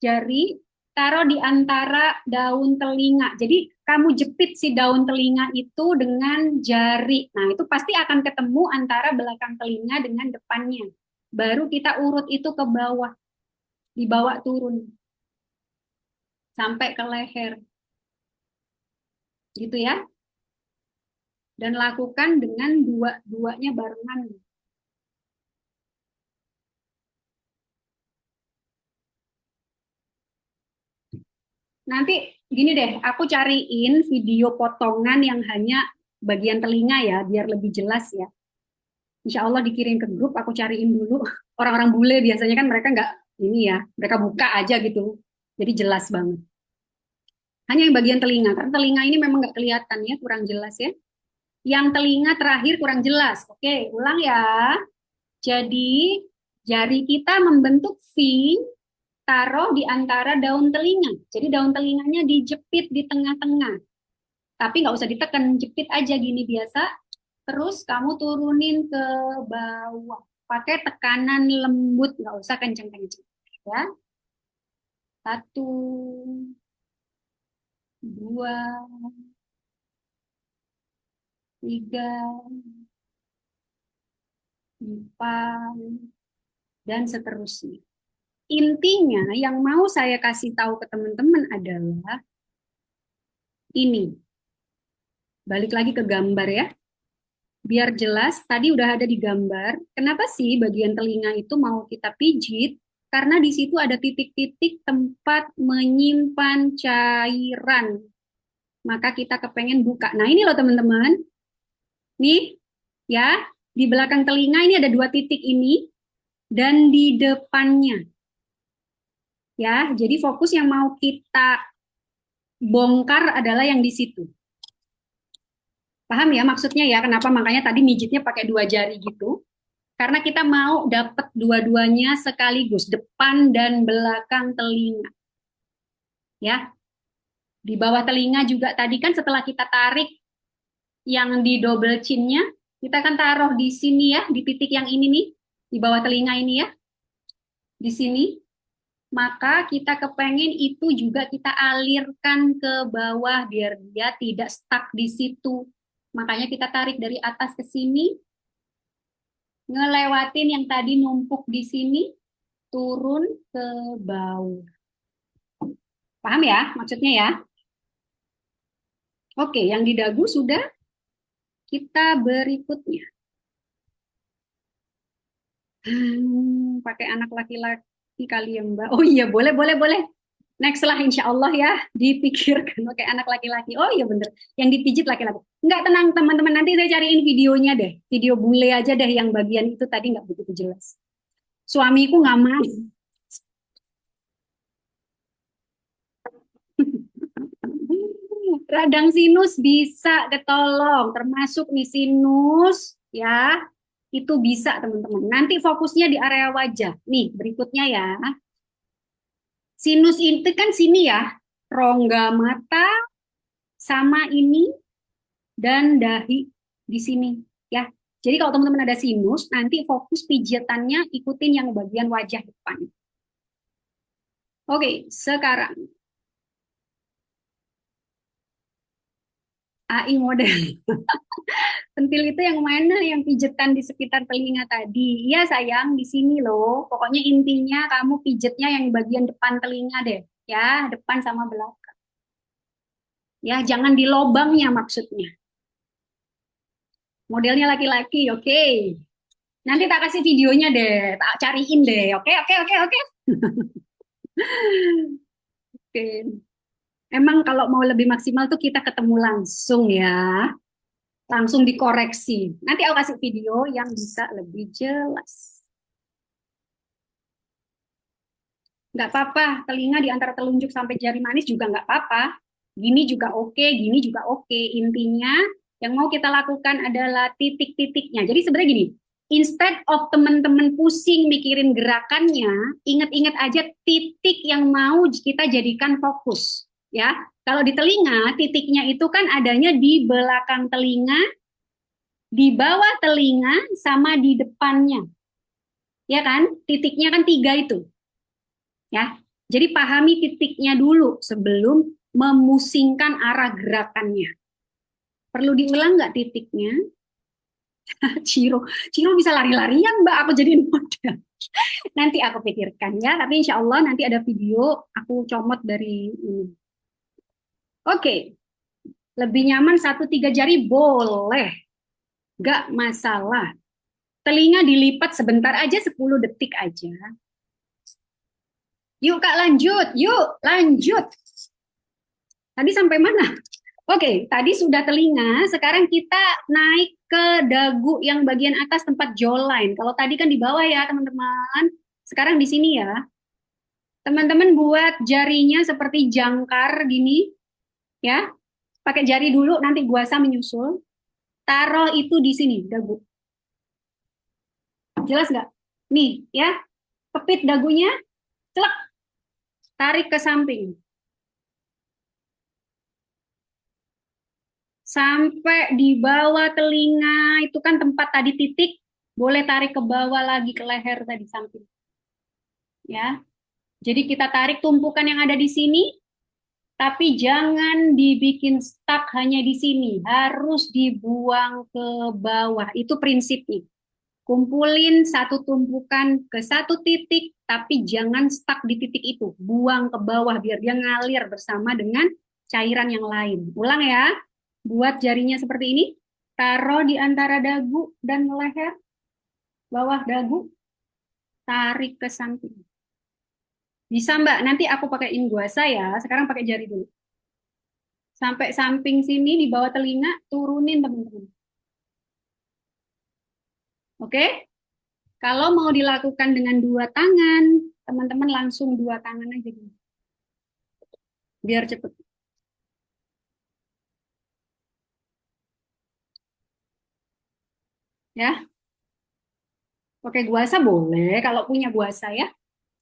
Speaker 1: jari, taruh di antara daun telinga. Jadi kamu jepit si daun telinga itu dengan jari. Nah, itu pasti akan ketemu antara belakang telinga dengan depannya. Baru kita urut itu ke bawah, dibawa turun sampai ke leher. Gitu ya. Dan lakukan dengan dua-duanya barengan. Nanti gini deh, aku cariin video potongan yang hanya bagian telinga ya, biar lebih jelas ya. Insya Allah dikirim ke grup, aku cariin dulu. Orang-orang bule biasanya kan mereka nggak ini ya, mereka buka aja gitu. Jadi jelas banget. Hanya yang bagian telinga, karena telinga ini memang nggak kelihatan ya, kurang jelas ya. Yang telinga terakhir kurang jelas. Oke, ulang ya. Jadi jari kita membentuk V, taruh di antara daun telinga. Jadi daun telinganya dijepit di tengah-tengah. Tapi nggak usah ditekan, jepit aja gini biasa. Terus kamu turunin ke bawah. Pakai tekanan lembut, nggak usah kenceng-kenceng. Ya, satu, dua, tiga, empat, dan seterusnya. Intinya yang mau saya kasih tahu ke teman-teman adalah ini. Balik lagi ke gambar ya. Biar jelas, tadi udah ada di gambar. Kenapa sih bagian telinga itu mau kita pijit? Karena di situ ada titik-titik tempat menyimpan cairan. Maka kita kepengen buka. Nah ini loh teman-teman. Nih ya, di belakang telinga ini ada dua titik ini. Dan di depannya. Ya, jadi fokus yang mau kita bongkar adalah yang di situ. Paham ya maksudnya ya, kenapa makanya tadi mijitnya pakai dua jari gitu. Karena kita mau dapat dua-duanya sekaligus, depan dan belakang telinga. Ya, di bawah telinga juga tadi kan setelah kita tarik yang di double chin-nya, kita akan taruh di sini ya, di titik yang ini nih, di bawah telinga ini ya, di sini. Maka kita kepengen itu juga kita alirkan ke bawah biar dia tidak stuck di situ. Makanya kita tarik dari atas ke sini, ngelewatin yang tadi numpuk di sini, turun ke bawah. Paham ya maksudnya ya? Oke, yang di dagu sudah, kita berikutnya. Pakai anak laki-laki kali ya Mbak. Oh iya, boleh, boleh, boleh. Next lah insya Allah ya, dipikirkan pakai anak laki-laki. Oh iya bener, yang dipijit laki-laki. Enggak, tenang teman-teman, nanti saya cariin videonya deh. Video bule aja deh yang bagian itu tadi nggak begitu jelas. Suamiku nggak mau. Radang sinus bisa ketolong, termasuk nih sinus ya. Itu bisa teman-teman. Nanti fokusnya di area wajah. Nih, berikutnya ya. Sinus itu kan sini ya, rongga mata sama ini dan dahi di sini ya. Jadi kalau teman-teman ada sinus, nanti fokus pijatannya ikutin yang bagian wajah depan. Oke, sekarang AI model. Pentil itu yang mana yang pijetan di sekitar telinga tadi? Iya sayang, di sini loh. Pokoknya intinya kamu pijetnya yang bagian depan telinga deh. Ya, depan sama belakang. Ya, jangan di lobangnya maksudnya. Modelnya laki-laki, oke. Nanti tak kasih videonya deh, tak cariin deh. Oke, oke, oke, oke. Oke. Emang kalau mau lebih maksimal tuh kita ketemu langsung ya. Langsung dikoreksi. Nanti aku kasih video yang bisa lebih jelas. Nggak apa-apa, telinga di antara telunjuk sampai jari manis juga nggak apa-apa. Gini juga oke, gini juga oke. Intinya yang mau kita lakukan adalah titik-titiknya. Jadi sebenarnya gini, instead of teman-teman pusing mikirin gerakannya, ingat-ingat aja titik yang mau kita jadikan fokus. Ya, kalau di telinga, titiknya itu kan adanya di belakang telinga, di bawah telinga, sama di depannya. Ya kan? Titiknya kan tiga itu. Ya. Jadi pahami titiknya dulu sebelum memusingkan arah gerakannya. Perlu diulang nggak titiknya? Ciro, Ciro bisa lari-larian Mbak, aku jadiin model. Nanti aku pikirkan ya, tapi insya Allah nanti ada video aku comot dari ini. Oke, lebih nyaman 1-3 jari boleh, nggak masalah. Telinga dilipat sebentar aja, 10 detik aja. Yuk Kak lanjut, yuk lanjut. Tadi sampai mana? Oke, tadi sudah telinga, sekarang kita naik ke dagu yang bagian atas tempat jawline. Kalau tadi kan di bawah ya, teman-teman. Sekarang di sini ya. Teman-teman buat jarinya seperti jangkar gini, ya. Pakai jari dulu, nanti guasa menyusul. Taruh itu di sini, dagu. Jelas nggak? Nih, ya. Kepit dagunya, celak. Tarik ke samping. Sampai di bawah telinga, itu kan tempat tadi titik, boleh tarik ke bawah lagi ke leher tadi samping. Ya. Jadi kita tarik tumpukan yang ada di sini, tapi jangan dibikin stuck hanya di sini, harus dibuang ke bawah. Itu prinsipnya. Kumpulin satu tumpukan ke satu titik, tapi jangan stuck di titik itu. Buang ke bawah biar dia ngalir bersama dengan cairan yang lain. Ulang ya. Buat jarinya seperti ini. Taruh di antara dagu dan leher. Bawah dagu. Tarik ke samping. Bisa Mbak, nanti aku pakaiin guasa ya. Sekarang pakai jari dulu. Sampai samping sini di bawah telinga, turunin teman-teman. Oke? Kalau mau dilakukan dengan dua tangan, teman-teman langsung dua tangan aja gini. Biar cepet. Ya, pakai guasa boleh kalau punya guasa ya.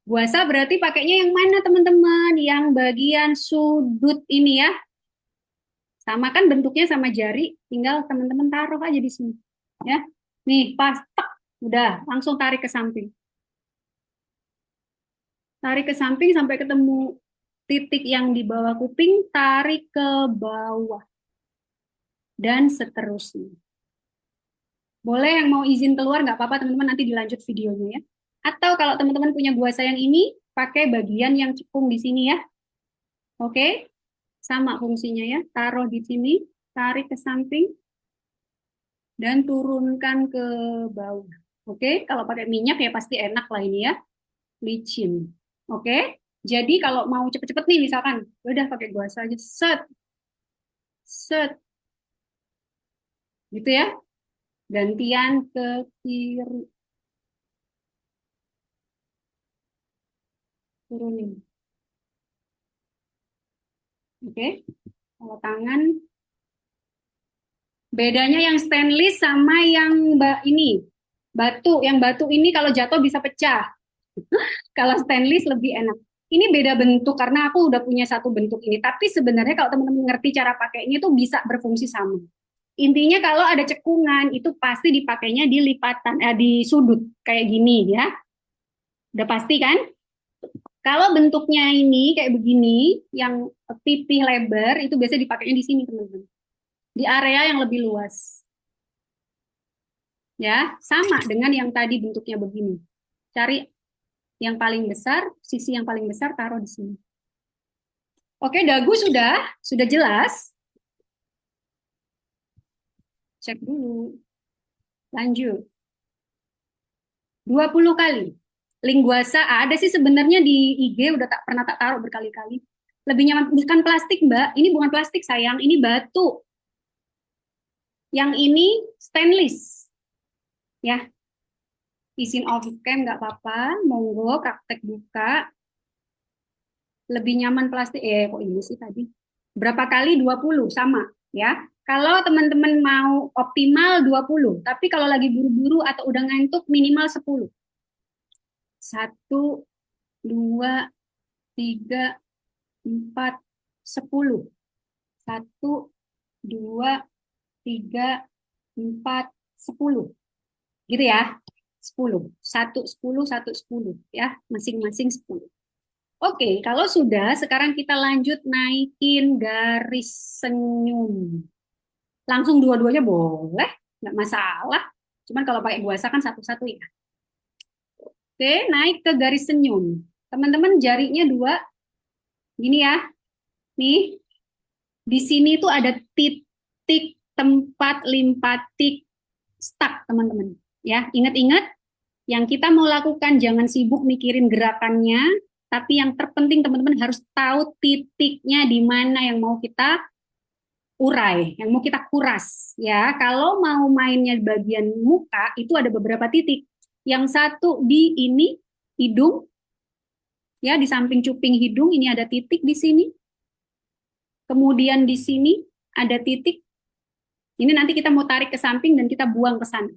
Speaker 1: Guasa berarti pakainya yang mana teman-teman? Yang bagian sudut ini ya. Sama kan bentuknya sama jari, tinggal teman-teman taruh aja di sini. Ya. Nih, pas tek, udah langsung tarik ke samping. Tarik ke samping sampai ketemu titik yang di bawah kuping, tarik ke bawah. Dan seterusnya. Boleh yang mau izin keluar, nggak apa-apa teman-teman, nanti dilanjut videonya ya. Atau kalau teman-teman punya guasa yang ini, pakai bagian yang cekung di sini ya. Oke, sama fungsinya ya. Taruh di sini, tarik ke samping, dan turunkan ke bawah. Oke, kalau pakai minyak ya pasti enak lah ini ya, licin. Oke, jadi kalau mau cepet-cepet nih misalkan, ya udah pakai gua aja, set, set, gitu ya. Gantian ke kiri, turunin. Oke, kalau tangan, bedanya yang stainless sama yang ini, batu. Yang batu ini kalau jatuh bisa pecah. Kalau stainless lebih enak. Ini beda bentuk karena aku udah punya satu bentuk ini. Tapi sebenarnya kalau teman-teman ngerti cara pakainya itu bisa berfungsi sama. Intinya kalau ada cekungan itu pasti dipakainya di lipatan, di sudut kayak gini ya. Udah pasti kan? Kalau bentuknya ini kayak begini, yang pipih lebar itu biasanya dipakainya di sini teman-teman. Di area yang lebih luas. Ya, sama dengan yang tadi bentuknya begini. Cari yang paling besar, sisi yang paling besar taruh di sini. Oke, dagu sudah jelas. Cek dulu. Lanjut. 20 kali. Linguasa ada sih sebenarnya di IG udah tak pernah tak taruh berkali-kali. Lebih nyaman, bukan plastik, Mbak. Ini bukan plastik, sayang. Ini batu. Yang ini stainless. Ya, izin off cam nggak apa-apa. Monggo praktek buka. Lebih nyaman plastik. Kok ini sih tadi? Berapa kali? 20 sama ya. Kalau teman-teman mau optimal 20, tapi kalau lagi buru-buru atau udah ngantuk minimal 10. 1, 2, 3, 4, 10. 1, 2, 3, 4, 10. Gitu ya. 10. 1, 10, 1, 10 ya. Masing-masing 10. Oke, kalau sudah, sekarang kita lanjut naikin garis senyum. Langsung dua-duanya boleh, nggak masalah. Cuman kalau pakai buasa kan satu-satu ya. Oke, naik ke garis senyum. Teman-teman jarinya dua, gini ya. Nih, di sini tuh ada titik tempat limpatik stuck, teman-teman. Ya, ingat-ingat yang kita mau lakukan jangan sibuk mikirin gerakannya, tapi yang terpenting teman-teman harus tahu titiknya di mana yang mau kita urai, yang mau kita kuras ya. Kalau mau mainnya di bagian muka itu ada beberapa titik. Yang satu di ini hidung ya, di samping cuping hidung ini ada titik di sini. Kemudian di sini ada titik. Ini nanti kita mau tarik ke samping dan kita buang ke sana.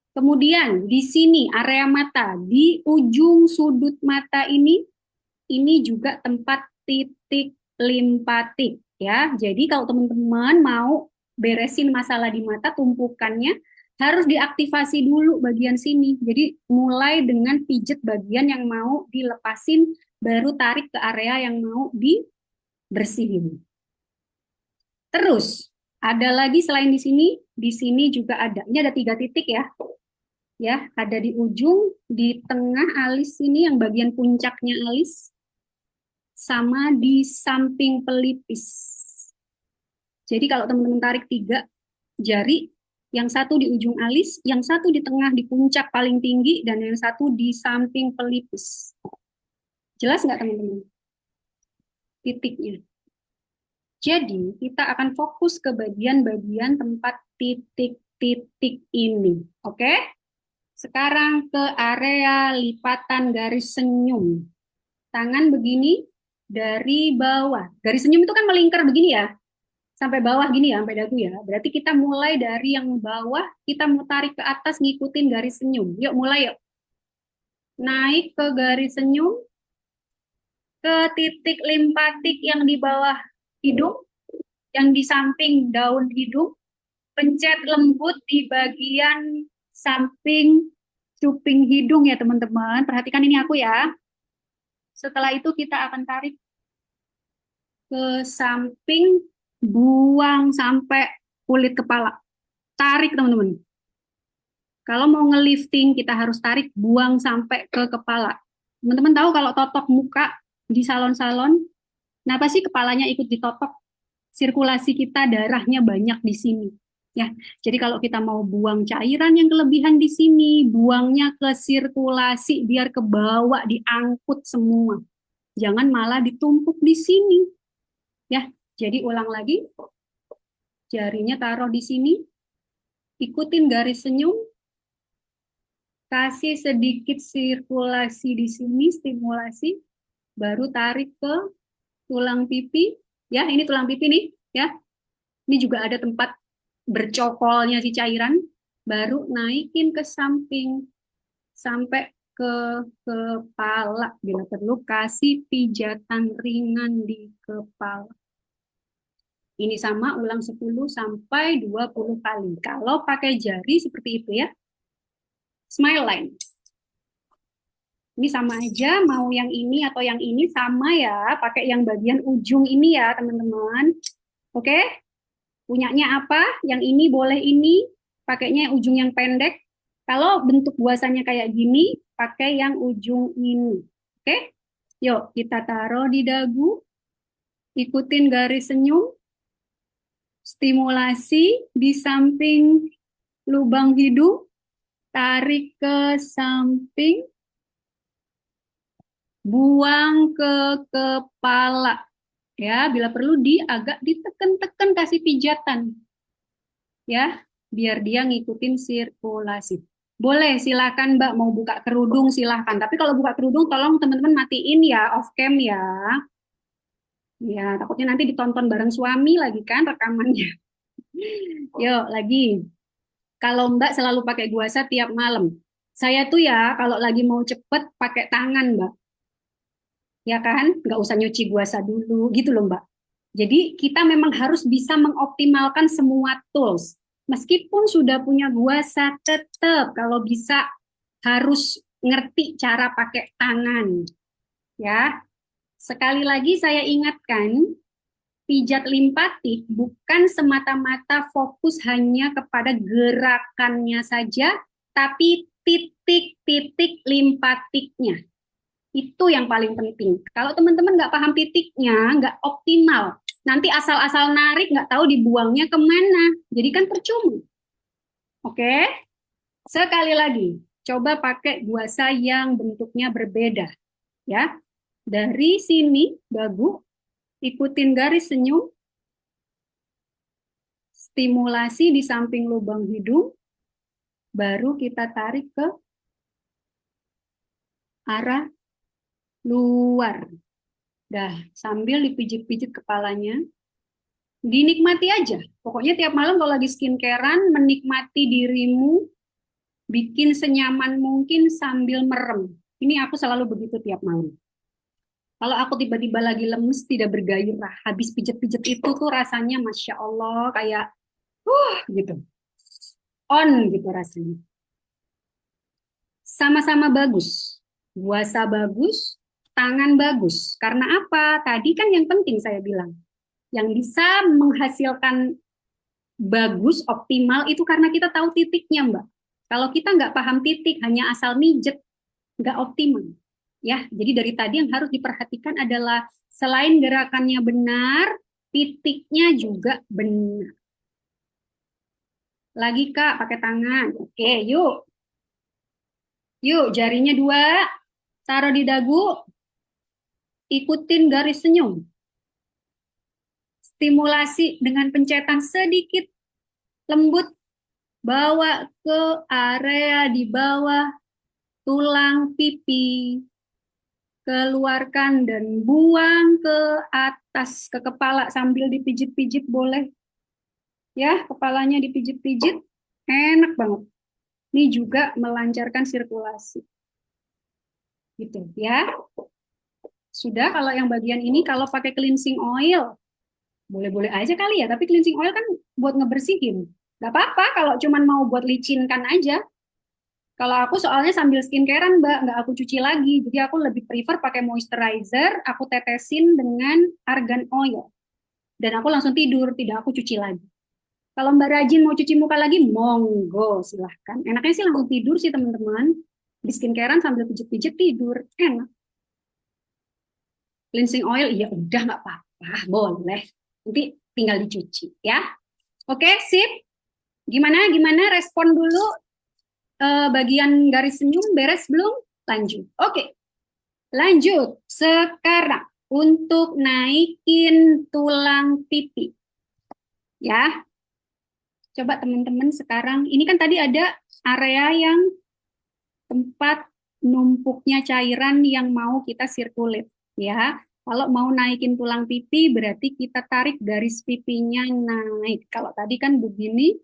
Speaker 1: Kemudian di sini area mata, di ujung sudut mata ini juga tempat titik limpatik ya. Jadi kalau teman-teman mau beresin masalah di mata, tumpukannya harus diaktifasi dulu bagian sini. Jadi mulai dengan pijet bagian yang mau dilepasin, baru tarik ke area yang mau dibersihin. Terus ada lagi selain di sini juga ada. Ini ada 3 titik ya. Ya, ada di ujung, di tengah alis ini yang bagian puncaknya alis, sama di samping pelipis. Jadi kalau teman-teman tarik 3 jari, yang satu di ujung alis, yang satu di tengah di puncak paling tinggi, dan yang satu di samping pelipis. Jelas nggak teman-teman? Titiknya. Jadi kita akan fokus ke bagian-bagian tempat titik-titik ini. Oke? Sekarang ke area lipatan garis senyum. Tangan begini dari bawah. Garis senyum itu kan melingkar begini ya. Sampai bawah gini ya, sampai dagu ya. Berarti kita mulai dari yang bawah, kita mau tarik ke atas ngikutin garis senyum. Yuk mulai yuk. Naik ke garis senyum, ke titik limpatik yang di bawah hidung, yang di samping daun hidung, pencet lembut di bagian samping cuping hidung ya teman-teman. Perhatikan ini aku ya. Setelah itu kita akan tarik ke samping, buang sampai kulit kepala. Tarik teman-teman. Kalau mau ngelifting kita harus tarik, buang sampai ke kepala. Teman-teman tahu kalau totok muka di salon-salon, kenapa sih kepalanya ikut ditotok? Sirkulasi kita darahnya banyak di sini. Ya, jadi kalau kita mau buang cairan yang kelebihan di sini, buangnya ke sirkulasi biar ke bawah, diangkut semua. Jangan malah ditumpuk di sini. Ya, jadi ulang lagi. Jarinya taruh di sini, ikutin garis senyum, kasih sedikit sirkulasi di sini, stimulasi, baru tarik ke tulang pipi. Ya, ini tulang pipi nih, ya. Ini juga ada tempat bercokolnya si cairan, baru naikin ke samping sampai ke kepala. Bila perlu kasih pijatan ringan di kepala. Ini sama ulang 10 sampai 20 kali. Kalau pakai jari seperti itu ya. Smile line. Ini sama aja, mau yang ini atau yang ini sama ya. Pakai yang bagian ujung ini ya teman-teman. Oke? Punyanya apa? Yang ini boleh ini. Pakainya ujung yang pendek. Kalau bentuk buasanya kayak gini, pakai yang ujung ini. Oke? Yuk, kita taruh di dagu. Ikutin garis senyum. Stimulasi di samping lubang hidung. Tarik ke samping. Buang ke kepala. Ya, bila perlu agak ditekan-tekan, kasih pijatan. Ya, biar dia ngikutin sirkulasi. Boleh, silakan Mbak mau buka kerudung silakan. Tapi kalau buka kerudung tolong teman-teman matiin ya, off cam ya. Ya, takutnya nanti ditonton bareng suami lagi kan rekamannya. Yuk, lagi. Kalau Mbak selalu pakai guasa tiap malam. Saya tuh ya, kalau lagi mau cepet pakai tangan Mbak. Ya kan? Nggak usah nyuci guasa dulu, gitu loh Mbak. Jadi kita memang harus bisa mengoptimalkan semua tools. Meskipun sudah punya guasa, tetap kalau bisa harus ngerti cara pakai tangan. Ya, sekali lagi saya ingatkan, pijat limpatik bukan semata-mata fokus hanya kepada gerakannya saja, tapi titik-titik limpatiknya. Itu yang paling penting. Kalau teman-teman nggak paham titiknya, nggak optimal. Nanti asal-asal narik nggak tahu dibuangnya kemana. Jadi kan percuma. Oke? Sekali lagi, coba pakai guasa yang bentuknya berbeda. Ya, dari sini, dagu, ikutin garis senyum, stimulasi di samping lubang hidung, baru kita tarik ke arah luar. Dah, sambil dipijit-pijit kepalanya, dinikmati aja. Pokoknya tiap malam kalau lagi skincarean, menikmati dirimu, bikin senyaman mungkin sambil merem. Ini aku selalu begitu tiap malam. Kalau aku tiba-tiba lagi lemes, tidak bergairah, habis pijet-pijet itu tuh rasanya Masya Allah, kayak, gitu. On gitu rasanya. Sama-sama bagus. Puasa bagus, tangan bagus. Karena apa? Tadi kan yang penting saya bilang. Yang bisa menghasilkan bagus, optimal, itu karena kita tahu titiknya, Mbak. Kalau kita nggak paham titik, hanya asal mijet, nggak optimal. Ya, jadi dari tadi yang harus diperhatikan adalah selain gerakannya benar, titiknya juga benar. Lagi Kak, pakai tangan. Oke, yuk. Yuk, jarinya dua, taruh di dagu, ikutin garis senyum. Stimulasi dengan pencetan sedikit lembut, bawa ke area di bawah tulang pipi. Keluarkan dan buang ke atas, ke kepala sambil dipijit-pijit boleh. Ya, kepalanya dipijit-pijit, enak banget. Ini juga melancarkan sirkulasi. Gitu ya. Sudah kalau yang bagian ini kalau pakai cleansing oil, boleh-boleh aja kali ya, tapi cleansing oil kan buat ngebersihin. Gak apa-apa kalau cuman mau buat licinkan aja. Kalau aku soalnya sambil skincarean Mbak, nggak aku cuci lagi. Jadi aku lebih prefer pakai moisturizer, aku tetesin dengan argan oil. Dan aku langsung tidur, tidak aku cuci lagi. Kalau Mbak rajin mau cuci muka lagi, monggo silahkan. Enaknya sih langsung tidur sih teman-teman. Di skincarean sambil pijit-pijit tidur, enak. Cleansing oil, iya udah nggak apa-apa, boleh. Nanti tinggal dicuci ya. Oke, sip. Gimana respon dulu, bagian garis senyum beres belum? Lanjut. Oke, lanjut. Sekarang untuk naikin tulang pipi. Ya, coba teman-teman sekarang, ini kan tadi ada area yang tempat numpuknya cairan yang mau kita sirkulit. Ya, kalau mau naikin tulang pipi berarti kita tarik garis pipinya naik. Kalau tadi kan begini,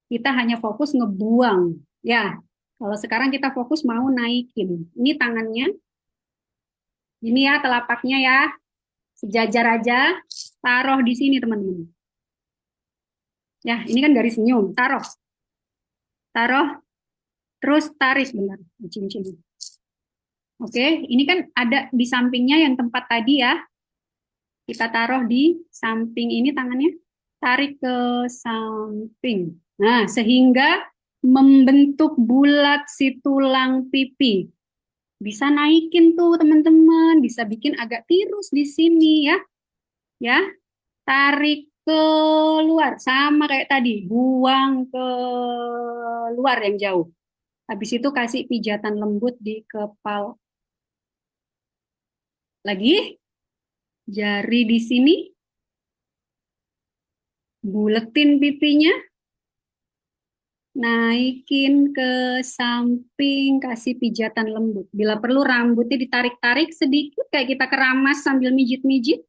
Speaker 1: kita hanya fokus ngebuang. Ya, kalau sekarang kita fokus mau naikin. Ini tangannya, ini ya telapaknya ya, sejajar aja, taruh di sini teman-teman. Ya, ini kan garis senyum, taruh, terus tarik benar, cincin. Oke, ini kan ada di sampingnya yang tempat tadi ya. Kita taruh di samping ini tangannya, tarik ke samping. Nah, sehingga membentuk bulat si tulang pipi. Bisa naikin tuh teman-teman, bisa bikin agak tirus di sini ya. Ya, tarik ke luar sama kayak tadi, buang ke luar yang jauh. Habis itu kasih pijatan lembut di kepala. Lagi, jari di sini, buletin pipinya, naikin ke samping, kasih pijatan lembut. Bila perlu rambutnya ditarik-tarik sedikit, kayak kita keramas sambil mijit-mijit,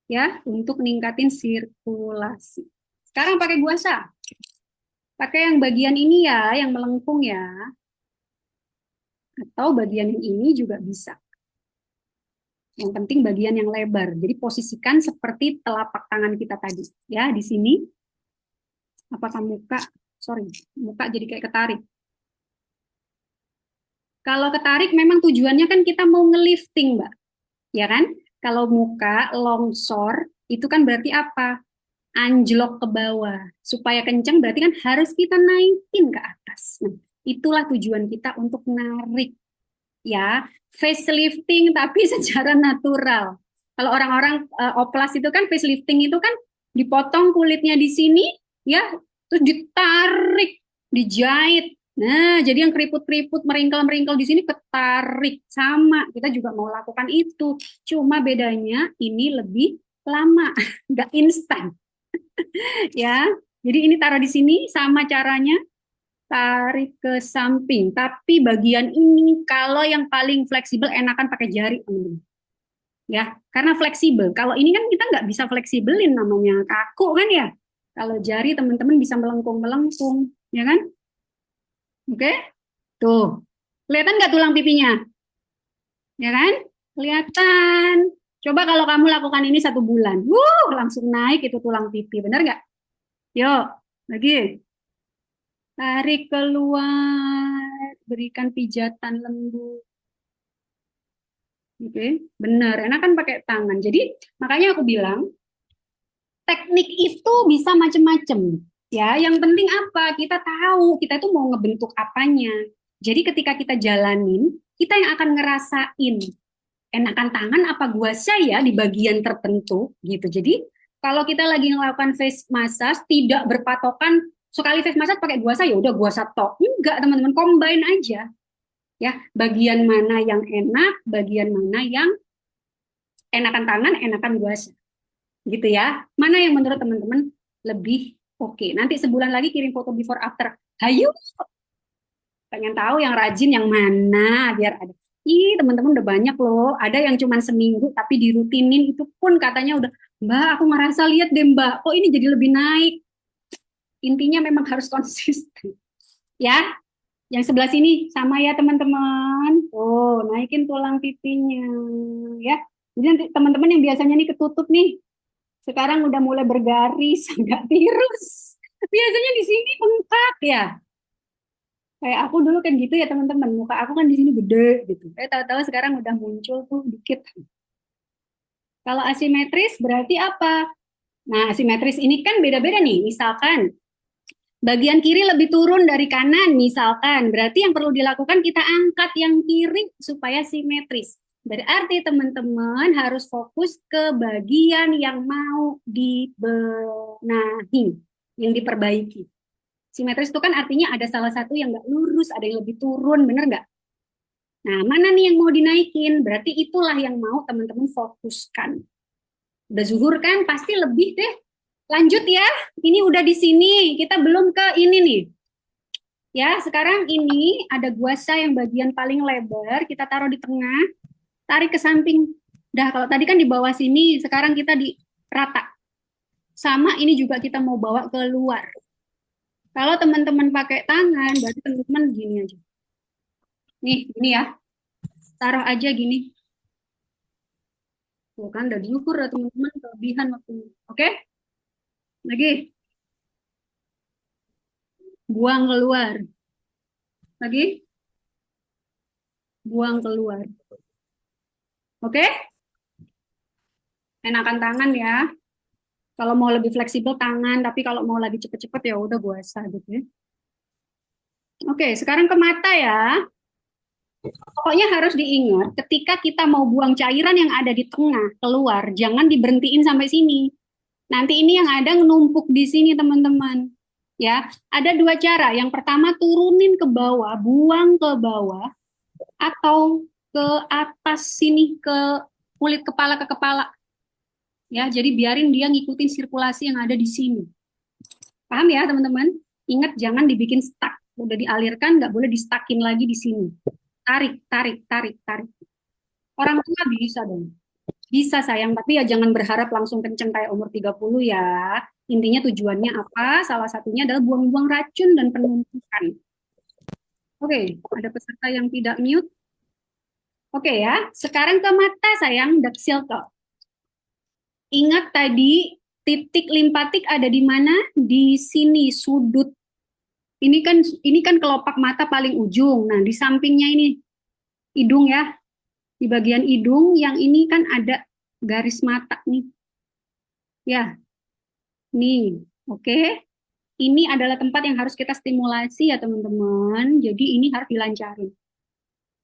Speaker 1: ya, untuk ningkatin sirkulasi. Sekarang pakai guasa. Pakai yang bagian ini ya, yang melengkung ya. Atau bagian yang ini juga bisa. Yang penting bagian yang lebar. Jadi posisikan seperti telapak tangan kita tadi. Ya, di sini. Apakah muka? Sorry, muka jadi kayak ketarik. Kalau ketarik memang tujuannya kan kita mau ngelifting, Mbak. Ya kan? Kalau muka longsor, itu kan berarti apa? Anjlok ke bawah. Supaya kencang berarti kan harus kita naikin ke atas. Nah, itulah tujuan kita untuk narik. Ya, facelifting tapi secara natural. Kalau orang-orang oplas itu kan facelifting itu kan dipotong kulitnya di sini, ya, terus ditarik, dijahit. Nah, jadi yang keriput-keriput, meringkel-meringkel di sini ketarik. Sama, kita juga mau lakukan itu. Cuma bedanya ini lebih lama, nggak instan. Ya, jadi ini taruh di sini sama caranya, tarik ke samping. Tapi bagian ini kalau yang paling fleksibel enakan pakai jari, teman-teman. Ya, karena fleksibel. Kalau ini kan kita nggak bisa fleksibelin, namanya kaku kan ya. Kalau jari teman-teman bisa melengkung-melengkung, ya kan? Oke, tuh. Kelihatan nggak tulang pipinya? Ya kan? Kelihatan. Coba kalau kamu lakukan ini 1 bulan, langsung naik itu tulang pipi, bener nggak? Yuk, lagi. Tarik keluar, berikan pijatan lembut. Oke, benar. Enak kan pakai tangan. Jadi makanya aku bilang teknik itu bisa macam-macam. Ya, yang penting apa? Kita tahu kita itu mau ngebentuk apanya. Jadi ketika kita jalanin, kita yang akan ngerasain enakan tangan apa guasa ya di bagian tertentu gitu. Jadi kalau kita lagi melakukan face massage tidak berpatokan sekali face massage pakai guasa ya udah guasa tok. Enggak, teman-teman, combine aja. Ya, bagian mana yang enak, bagian mana yang enakan tangan, enakan guasa. Gitu ya. Mana yang menurut teman-teman lebih oke. Nanti sebulan lagi kirim foto before after. Hayu, pengen tahu yang rajin yang mana biar ada. Ih, teman-teman udah banyak loh. Ada yang cuma seminggu tapi dirutinin itu pun katanya udah, Mbak, aku ngerasa lihat deh Mbak, kok ini jadi lebih naik. Intinya memang harus konsisten. Ya, yang sebelah sini sama ya teman-teman. Oh, naikin tulang pipinya ya. Jadi nanti teman-teman yang biasanya nih ketutup nih, sekarang udah mulai bergaris, agak tirus. Biasanya di sini bengkak ya. Kayak aku dulu kan gitu ya teman-teman, muka aku kan di sini gede gitu. Tahu-tahu sekarang udah muncul tuh dikit. Kalau asimetris berarti apa? Nah, asimetris ini kan beda-beda nih. Misalkan bagian kiri lebih turun dari kanan, misalkan. Berarti yang perlu dilakukan kita angkat yang kiri supaya simetris. Berarti teman-teman harus fokus ke bagian yang mau dibenahi, yang diperbaiki. Simetris itu kan artinya ada salah satu yang nggak lurus, ada yang lebih turun, bener nggak? Nah, mana nih yang mau dinaikin? Berarti itulah yang mau teman-teman fokuskan. Udah zuhur kan? Pasti lebih deh. Lanjut ya. Ini udah di sini. Kita belum ke ini nih. Ya, sekarang ini ada guasa yang bagian paling lebar. Kita taruh di tengah. Tarik ke samping. Dah, kalau tadi kan di bawah sini, sekarang kita di rata. Sama ini juga kita mau bawa ke luar. Kalau teman-teman pakai tangan, berarti teman-teman gini aja. Nih, ini ya. Taruh aja gini. Tuh kan udah diukur ya teman-teman, kelebihan waktunya. Oke? Lagi. Buang keluar. Lagi. Buang keluar. Oke? Enakan tangan ya. Kalau mau lebih fleksibel tangan, tapi kalau mau lagi cepet-cepet ya udah guasa gitu ya. Oke, sekarang ke mata ya. Pokoknya harus diingat ketika kita mau buang cairan yang ada di tengah keluar, jangan diberhentiin sampai sini. Nanti ini yang ada numpuk di sini teman-teman. Ya, ada dua cara. Yang pertama turunin ke bawah, buang ke bawah, atau ke atas sini ke kulit kepala ke kepala. Ya, jadi biarin dia ngikutin sirkulasi yang ada di sini. Paham ya teman-teman? Ingat jangan dibikin stuck. Udah dialirkan, nggak boleh di-stuckin lagi di sini. Tarik, tarik, tarik, tarik. Orang tua bisa dong. Bisa sayang, tapi ya jangan berharap langsung kenceng kayak umur 30 ya. Intinya tujuannya apa? Salah satunya adalah buang-buang racun dan penumpukan. Oke, ada peserta yang tidak mute. Oke ya, sekarang ke mata sayang, dark circle. Ingat tadi titik limpatik ada di mana? Di sini sudut. Ini kan kelopak mata paling ujung. Nah, di sampingnya ini hidung ya. Di bagian hidung yang ini kan ada garis mata nih. Ya, nih. Oke. Ini adalah tempat yang harus kita stimulasi ya teman-teman. Jadi ini harus dilancarin.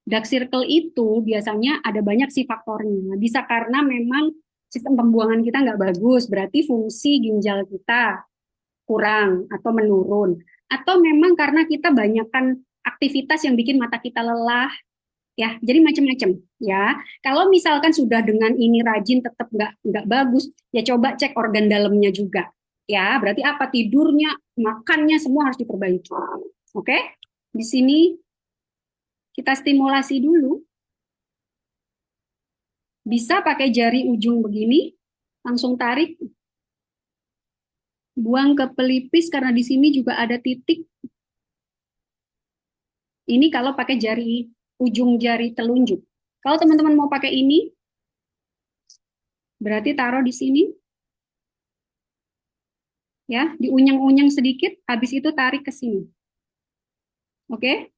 Speaker 1: Dark circle itu biasanya ada banyak sih faktornya. Bisa karena memang sistem pembuangan kita nggak bagus, berarti fungsi ginjal kita kurang atau menurun. Atau memang karena kita banyakkan aktivitas yang bikin mata kita lelah, ya. Jadi macam-macam, ya. Kalau misalkan sudah dengan ini rajin tetap nggak bagus, ya coba cek organ dalamnya juga, ya. Berarti apa? Tidurnya, makannya semua harus diperbaiki. Oke? Di sini kita stimulasi dulu. Bisa pakai jari ujung begini, langsung tarik, buang ke pelipis karena di sini juga ada titik. Ini kalau pakai jari ujung jari telunjuk. Kalau teman-teman mau pakai ini, berarti taruh di sini, ya, diunyeng-unyeng sedikit, habis itu tarik ke sini. Oke?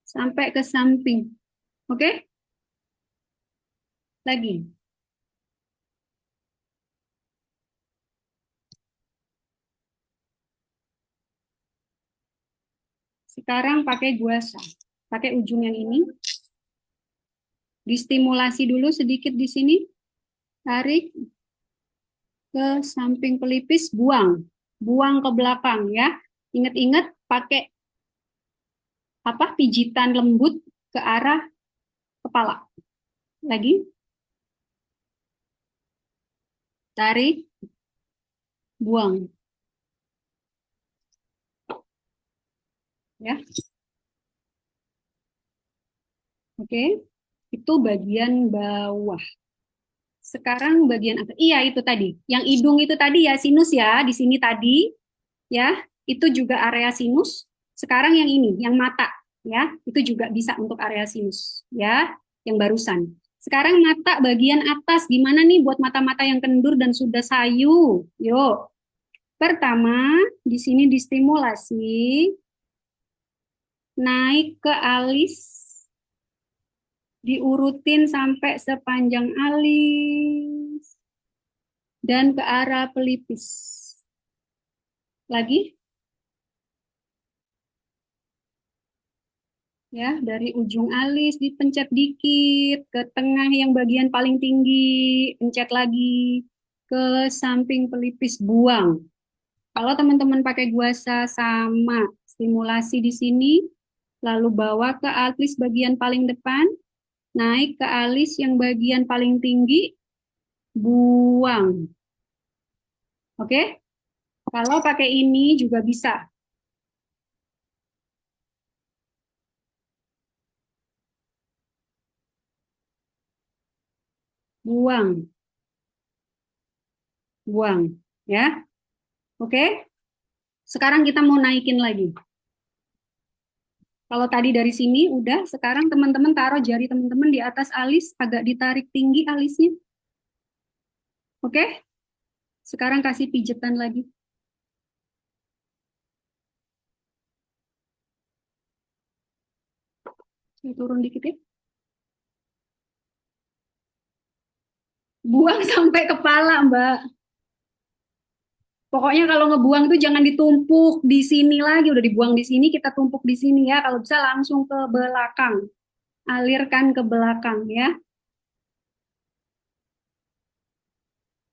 Speaker 1: Sampai ke samping. Oke? Lagi. Sekarang pakai guasa. Pakai ujung yang ini. Distimulasi dulu sedikit di sini. Tarik ke samping pelipis, buang. Buang ke belakang ya. Ingat-ingat pakai apa pijitan lembut ke arah kepala. Lagi. Tarik, buang. Ya. Oke. Itu bagian bawah. Sekarang bagian atas. Iya, itu tadi. Yang hidung itu tadi ya, sinus ya, di sini tadi, ya. Itu juga area sinus. Sekarang yang ini, yang mata, ya. Itu juga bisa untuk area sinus, ya, yang barusan. Sekarang mata bagian atas, gimana nih buat mata-mata yang kendur dan sudah sayu? Yuk. Pertama, di sini distimulasi, naik ke alis, diurutin sampai sepanjang alis, dan ke arah pelipis. Lagi, ya, dari ujung alis dipencet dikit, ke tengah yang bagian paling tinggi, pencet lagi, ke samping pelipis, buang. Kalau teman-teman pakai guasa sama, stimulasi di sini, lalu bawa ke alis bagian paling depan, naik ke alis yang bagian paling tinggi, buang. Oke? Kalau pakai ini juga bisa. Buang, buang. Ya, oke? Sekarang kita mau naikin lagi. Kalau tadi dari sini udah, sekarang teman-teman taruh jari teman-teman di atas alis, agak ditarik tinggi alisnya. Oke? Sekarang kasih pijetan lagi. Saya turun dikit ya. Buang sampai kepala, Mbak. Pokoknya kalau ngebuang itu jangan ditumpuk di sini lagi, udah dibuang di sini, kita tumpuk di sini ya. Kalau bisa langsung ke belakang, alirkan ke belakang ya.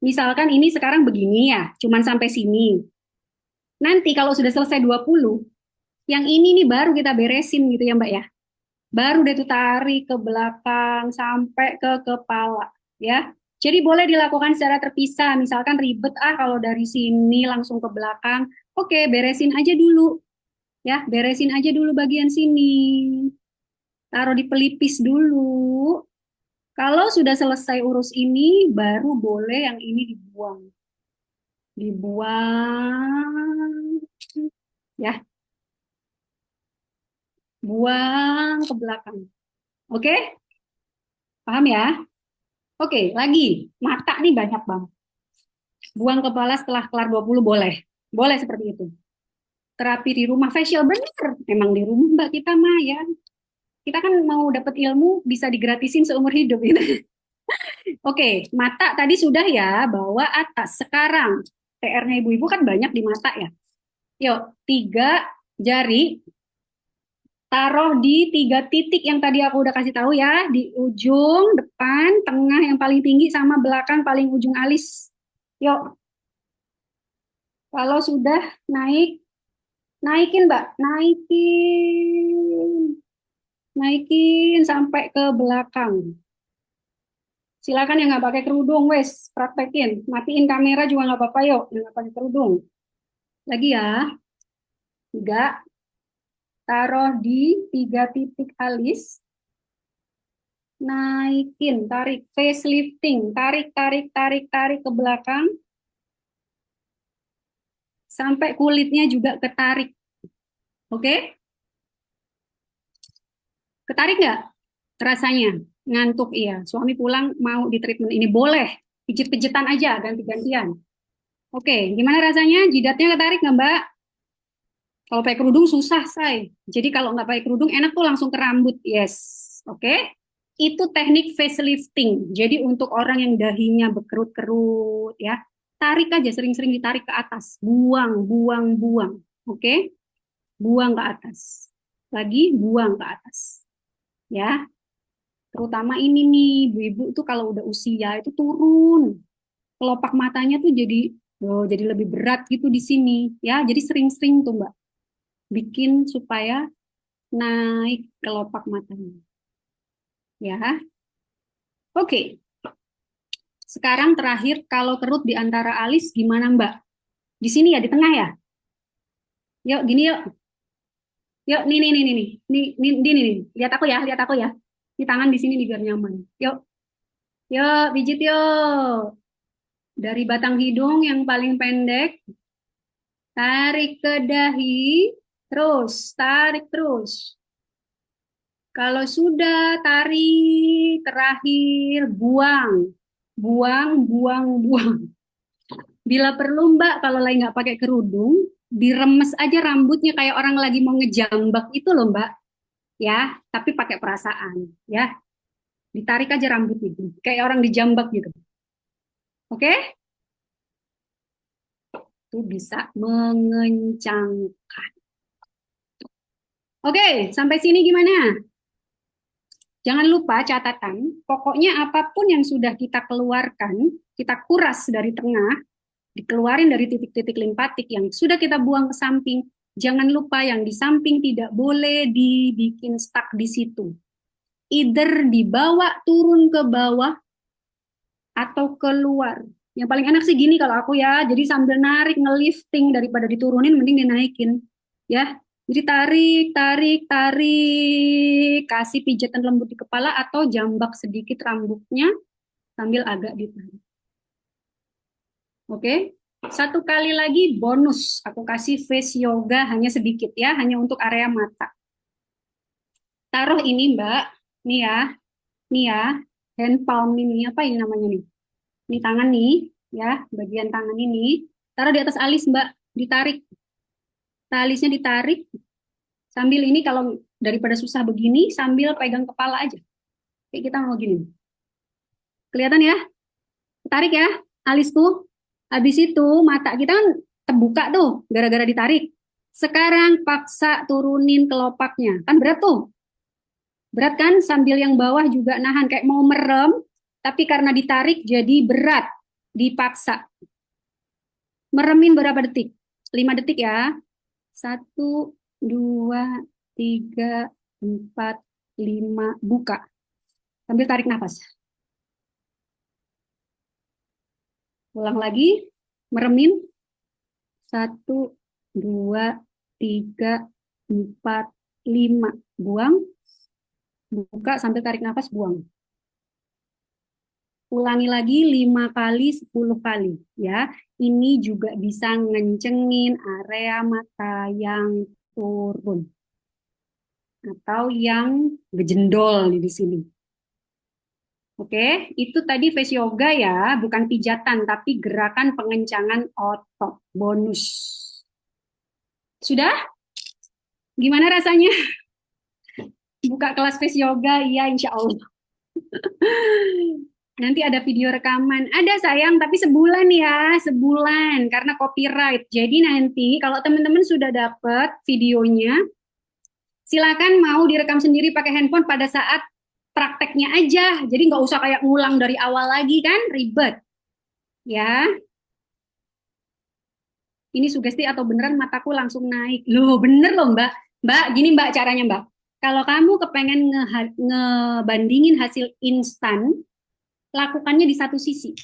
Speaker 1: Misalkan ini sekarang begini ya, cuman sampai sini. Nanti kalau sudah selesai 20, yang ini nih baru kita beresin gitu ya Mbak ya. Baru deh tuh tarik ke belakang sampai ke kepala ya. Jadi boleh dilakukan secara terpisah. Misalkan ribet kalau dari sini langsung ke belakang. Oke, beresin aja dulu ya, beresin aja dulu bagian sini. Taruh di pelipis dulu. Kalau sudah selesai urus ini, baru boleh yang ini dibuang. Dibuang ya, buang ke belakang. Oke? Paham ya? Oke, lagi. Mata nih banyak banget. Buang kepala setelah kelar 20 boleh. Boleh seperti itu. Terapi di rumah facial bener. Emang di rumah Mbak kita mah ya. Kita kan mau dapat ilmu bisa digratisin seumur hidup gitu. Oke, mata tadi sudah ya, bawa atas. Sekarang PR-nya ibu-ibu kan banyak di mata ya. Yuk, 3 jari taruh di 3 titik yang tadi aku udah kasih tahu ya, di ujung, depan, tengah yang paling tinggi sama belakang paling ujung alis. Yuk, kalau sudah naik, naikin Mbak, naikin. Naikin sampai ke belakang. Silakan yang nggak pakai kerudung, wes, praktekin. Matiin kamera juga nggak apa-apa, yuk, yang nggak pakai kerudung. Lagi ya, 3, taruh di 3 titik alis, naikin, tarik, facelifting, tarik, tarik, tarik, tarik ke belakang, sampai kulitnya juga ketarik. Oke? Ketarik nggak rasanya? Ngantuk, iya. Suami pulang mau di treatment ini, boleh. Pijit-pijitan aja, ganti-gantian. Oke, gimana rasanya? Jidatnya ketarik nggak, Mbak? Kalau pakai kerudung susah, say. Jadi kalau nggak pakai kerudung enak tuh langsung ke rambut. Yes. Oke. Itu teknik facelifting. Jadi untuk orang yang dahinya berkerut-kerut ya, tarik aja sering-sering ditarik ke atas. Buang, buang, buang. Oke. Buang ke atas. Lagi buang ke atas. Ya. Terutama ini nih, ibu-ibu tuh kalau udah usia itu turun. Kelopak matanya tuh jadi lebih berat gitu di sini ya. Jadi sering-sering tuh Mbak bikin supaya naik kelopak matanya. Ya, oke. Sekarang terakhir, kalau kerut di antara alis gimana Mbak? Di sini ya, di tengah ya? Yuk, gini yuk. Yuk, nih. Lihat aku ya, lihat aku ya. Ini tangan di sini nih biar nyaman. Yuk, yuk, pijit yuk. Dari batang hidung yang paling pendek, tarik ke dahi, terus, tarik terus. Kalau sudah tarik terakhir, buang. Buang, buang, buang. Bila perlu Mbak, kalau lagi nggak pakai kerudung, diremes aja rambutnya kayak orang lagi mau ngejambak itu loh Mbak. Ya, tapi pakai perasaan. Ya, ditarik aja rambutnya. Kayak orang dijambak gitu. Oke? Itu bisa mengencangkan. Oke, sampai sini gimana? Jangan lupa catatan, pokoknya apapun yang sudah kita keluarkan, kita kuras dari tengah, Dikeluarin dari titik-titik limfatik yang sudah kita buang ke samping. Jangan lupa yang di samping tidak boleh dibikin stuck di situ. Either dibawa turun ke bawah atau keluar. Yang paling enak sih gini kalau aku ya. Jadi sambil narik ngelifting daripada diturunin mending dinaikin. Ya. Jadi tarik, tarik, tarik. Kasih pijatan lembut di kepala atau jambak sedikit rambutnya sambil agak ditarik. Oke. Satu kali lagi bonus. Aku kasih face yoga hanya sedikit ya, hanya untuk area mata. Taruh ini Mbak. Nih ya. Nih ya. Hand palm ini apa ini namanya nih? Ini tangan nih, ya, bagian tangan ini. Taruh di atas alis Mbak, ditarik. Alisnya ditarik. Sambil ini kalau daripada susah begini, sambil pegang kepala aja. Kayak kita mau gini. Kelihatan ya? Tarik ya, alisku. Habis itu mata kita kan terbuka tuh, gara-gara ditarik. Sekarang paksa turunin kelopaknya. Kan berat tuh. Berat kan? Sambil yang bawah juga nahan. Kayak mau merem, tapi karena ditarik jadi berat. Dipaksa. Meremin berapa detik? 5 detik ya. 1, 2, 3, 4, 5. Buka. Sambil tarik nafas. Ulang lagi. Meremin. 1, 2, 3, 4, 5. Buang. Buka sambil tarik nafas, buang. Ulangi lagi 5 kali, 10 kali. Ya, ini juga bisa ngencengin area mata yang turun. Atau yang gejendol di sini. Oke, itu tadi face yoga ya, bukan pijatan, tapi gerakan pengencangan otot. Bonus. Sudah? Gimana rasanya? Buka kelas face yoga, iya insya Allah. Nanti ada video rekaman. Ada sayang, tapi sebulan ya, sebulan karena copyright. Jadi nanti kalau teman-teman sudah dapat videonya, silakan mau direkam sendiri pakai handphone pada saat prakteknya aja. Jadi nggak usah kayak ngulang dari awal lagi kan, ribet. Ya, ini sugesti atau beneran mataku langsung naik. Loh, bener loh Mbak. Mbak, gini Mbak caranya Mbak. Kalau kamu kepengen ngebandingin hasil instan, lakukannya di satu sisi.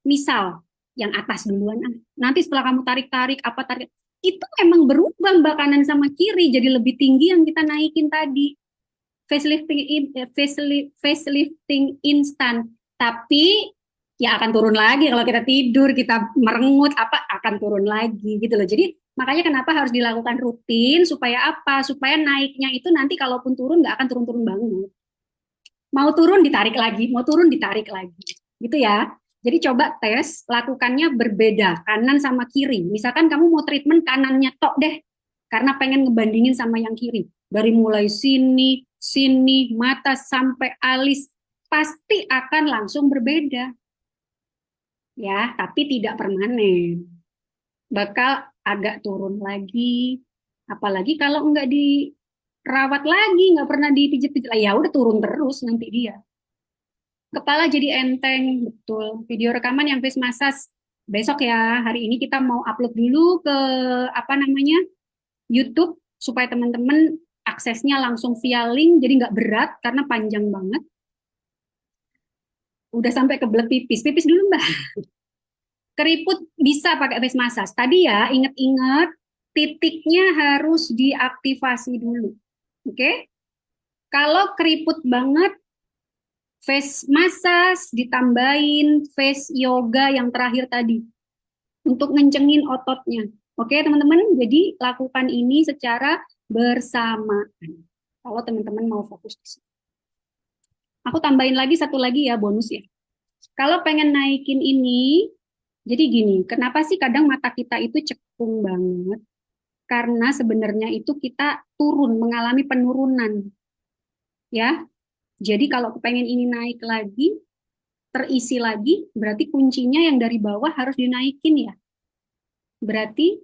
Speaker 1: Misal, yang atas duluan. Nanti setelah kamu tarik-tarik, apa tarik, itu emang berubah Mbak kanan sama kiri, jadi lebih tinggi yang kita naikin tadi. Facelifting instan. Tapi ya akan turun lagi kalau kita tidur, kita merengut apa akan turun lagi gitu loh. Jadi makanya kenapa harus dilakukan rutin supaya apa? Supaya naiknya itu nanti kalaupun turun nggak akan turun-turun banget. Mau turun ditarik lagi, mau turun ditarik lagi. Gitu ya. Jadi coba tes, lakukannya berbeda, kanan sama kiri. Misalkan kamu mau treatment kanannya tok deh, karena pengen ngebandingin sama yang kiri. Dari mulai sini, sini, mata sampai alis, pasti akan langsung berbeda. Ya, tapi tidak permanen. Bakal agak turun lagi. Apalagi kalau nggak dirawat lagi, nggak pernah dipijit-pijit, ya udah turun terus nanti dia. Kepala jadi enteng, betul. Video rekaman yang face massage besok ya. Hari ini kita mau upload dulu ke apa namanya YouTube supaya teman-teman aksesnya langsung via link, jadi nggak berat karena panjang banget. Udah sampai ke belet pipis, pipis dulu Mbak. Keriput bisa pakai face massage. Tadi ya, inget-inget titiknya harus diaktifasi dulu. Oke? Kalau keriput banget, face massage ditambahin face yoga yang terakhir tadi untuk ngencengin ototnya. Oke, teman-teman, jadi lakukan ini secara bersamaan. Kalau teman-teman mau fokus di sini. Aku tambahin lagi satu lagi ya bonus ya. Kalau pengen naikin ini, jadi gini, kenapa sih kadang mata kita itu cekung banget? Karena sebenarnya itu kita turun, mengalami penurunan. Ya, jadi kalau pengen ini naik lagi, terisi lagi, berarti kuncinya yang dari bawah harus dinaikin ya. Berarti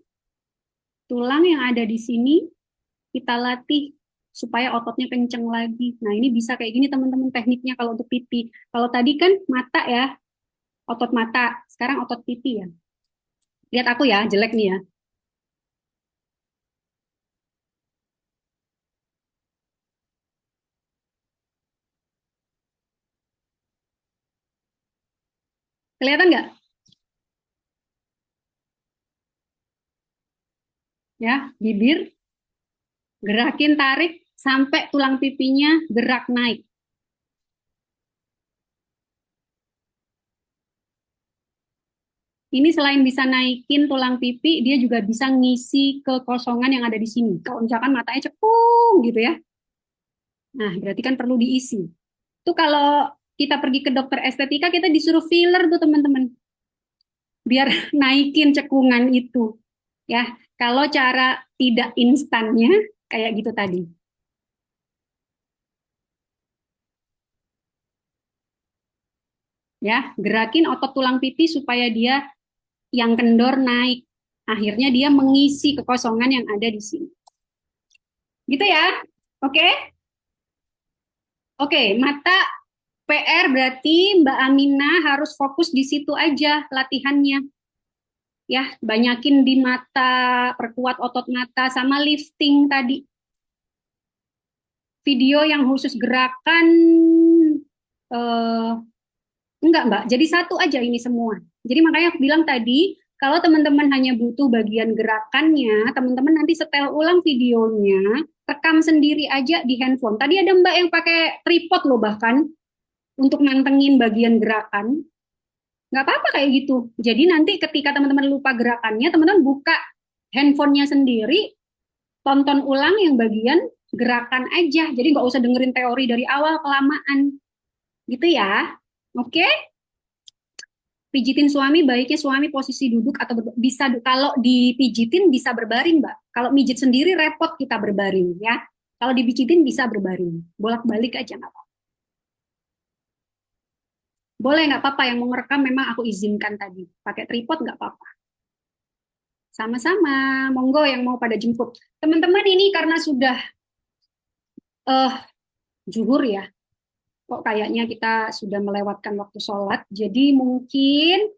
Speaker 1: tulang yang ada di sini kita latih supaya ototnya kenceng lagi. Nah, ini bisa kayak gini teman-teman tekniknya kalau untuk pipi. Kalau tadi kan mata ya, otot mata. Sekarang otot pipi ya. Lihat aku ya, jelek nih ya. Kelihatan nggak? Ya, bibir, gerakin, tarik, sampai tulang pipinya gerak naik. Ini selain bisa naikin tulang pipi, dia juga bisa ngisi kekosongan yang ada di sini. Kalau misalkan matanya cekung gitu ya, nah berarti kan perlu diisi. Itu kalau kita pergi ke dokter estetika, kita disuruh filler tuh teman-teman, biar naikin cekungan itu. Ya, kalau cara tidak instannya kayak gitu tadi. Ya, gerakin otot tulang pipi supaya dia yang kendor naik. Akhirnya dia mengisi kekosongan yang ada di sini. Gitu ya. Oke? Oke, mata PR berarti Mbak Amina harus fokus di situ aja latihannya. Ya, banyakin di mata, perkuat otot mata sama lifting tadi. Video yang khusus gerakan eh, enggak, Mbak. Jadi satu aja ini semua. Jadi makanya aku bilang tadi, kalau teman-teman hanya butuh bagian gerakannya, teman-teman nanti setel ulang videonya, rekam sendiri aja di handphone. Tadi ada Mbak yang pakai tripod loh bahkan untuk mantengin bagian gerakan. Nggak apa-apa kayak gitu. Jadi nanti ketika teman-teman lupa gerakannya, teman-teman buka handphonenya sendiri, tonton ulang yang bagian gerakan aja. Jadi nggak usah dengerin teori dari awal kelamaan. Gitu ya. Oke? Pijitin suami, baiknya suami posisi duduk atau bisa kalau dipijitin bisa berbaring, Mbak. Kalau mijit sendiri repot kita berbaring ya. Kalau dipijitin bisa berbaring. Bolak-balik aja nggak apa-apa. Boleh nggak apa-apa yang mau ngerekam memang aku izinkan tadi. Pakai tripod nggak apa-apa. Sama-sama, monggo yang mau pada jemput. Teman-teman ini karena sudah eh zuhur ya, kok kayaknya kita sudah melewatkan waktu sholat. Jadi mungkin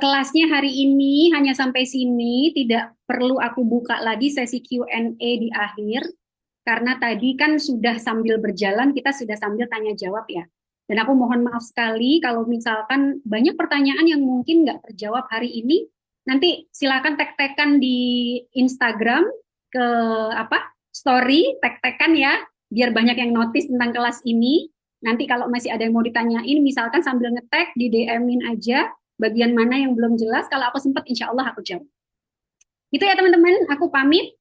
Speaker 1: kelasnya hari ini hanya sampai sini, tidak perlu aku buka lagi sesi Q&A di akhir, karena tadi kan sudah sambil berjalan, kita sudah sambil tanya jawab ya. Dan aku mohon maaf sekali kalau misalkan banyak pertanyaan yang mungkin nggak terjawab hari ini, nanti silakan tag-tagkan di Instagram ke apa story, tag-tagkan ya, biar banyak yang notice tentang kelas ini. Nanti kalau masih ada yang mau ditanyain, misalkan sambil ngetag di DM-in aja, bagian mana yang belum jelas, kalau aku sempat insya Allah aku jawab. Gitu ya teman-teman, aku pamit.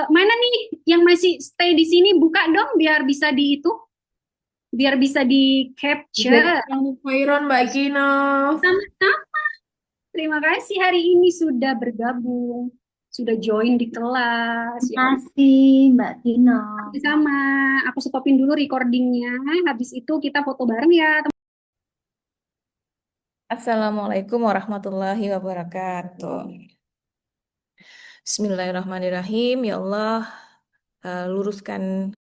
Speaker 1: Mana nih yang masih stay di sini, buka dong biar bisa di itu, biar bisa di capture.
Speaker 3: Jazakallahu khairan Mbak Gina.
Speaker 1: Sama-sama. Terima kasih hari ini sudah bergabung, sudah join di kelas.
Speaker 4: Terima
Speaker 1: Ya,
Speaker 4: kasih Mbak Tina.
Speaker 1: sama. Aku stopin dulu recordingnya. Habis itu kita foto bareng ya.
Speaker 3: Assalamualaikum warahmatullahi wabarakatuh. Bismillahirrahmanirrahim. Ya Allah, luruskan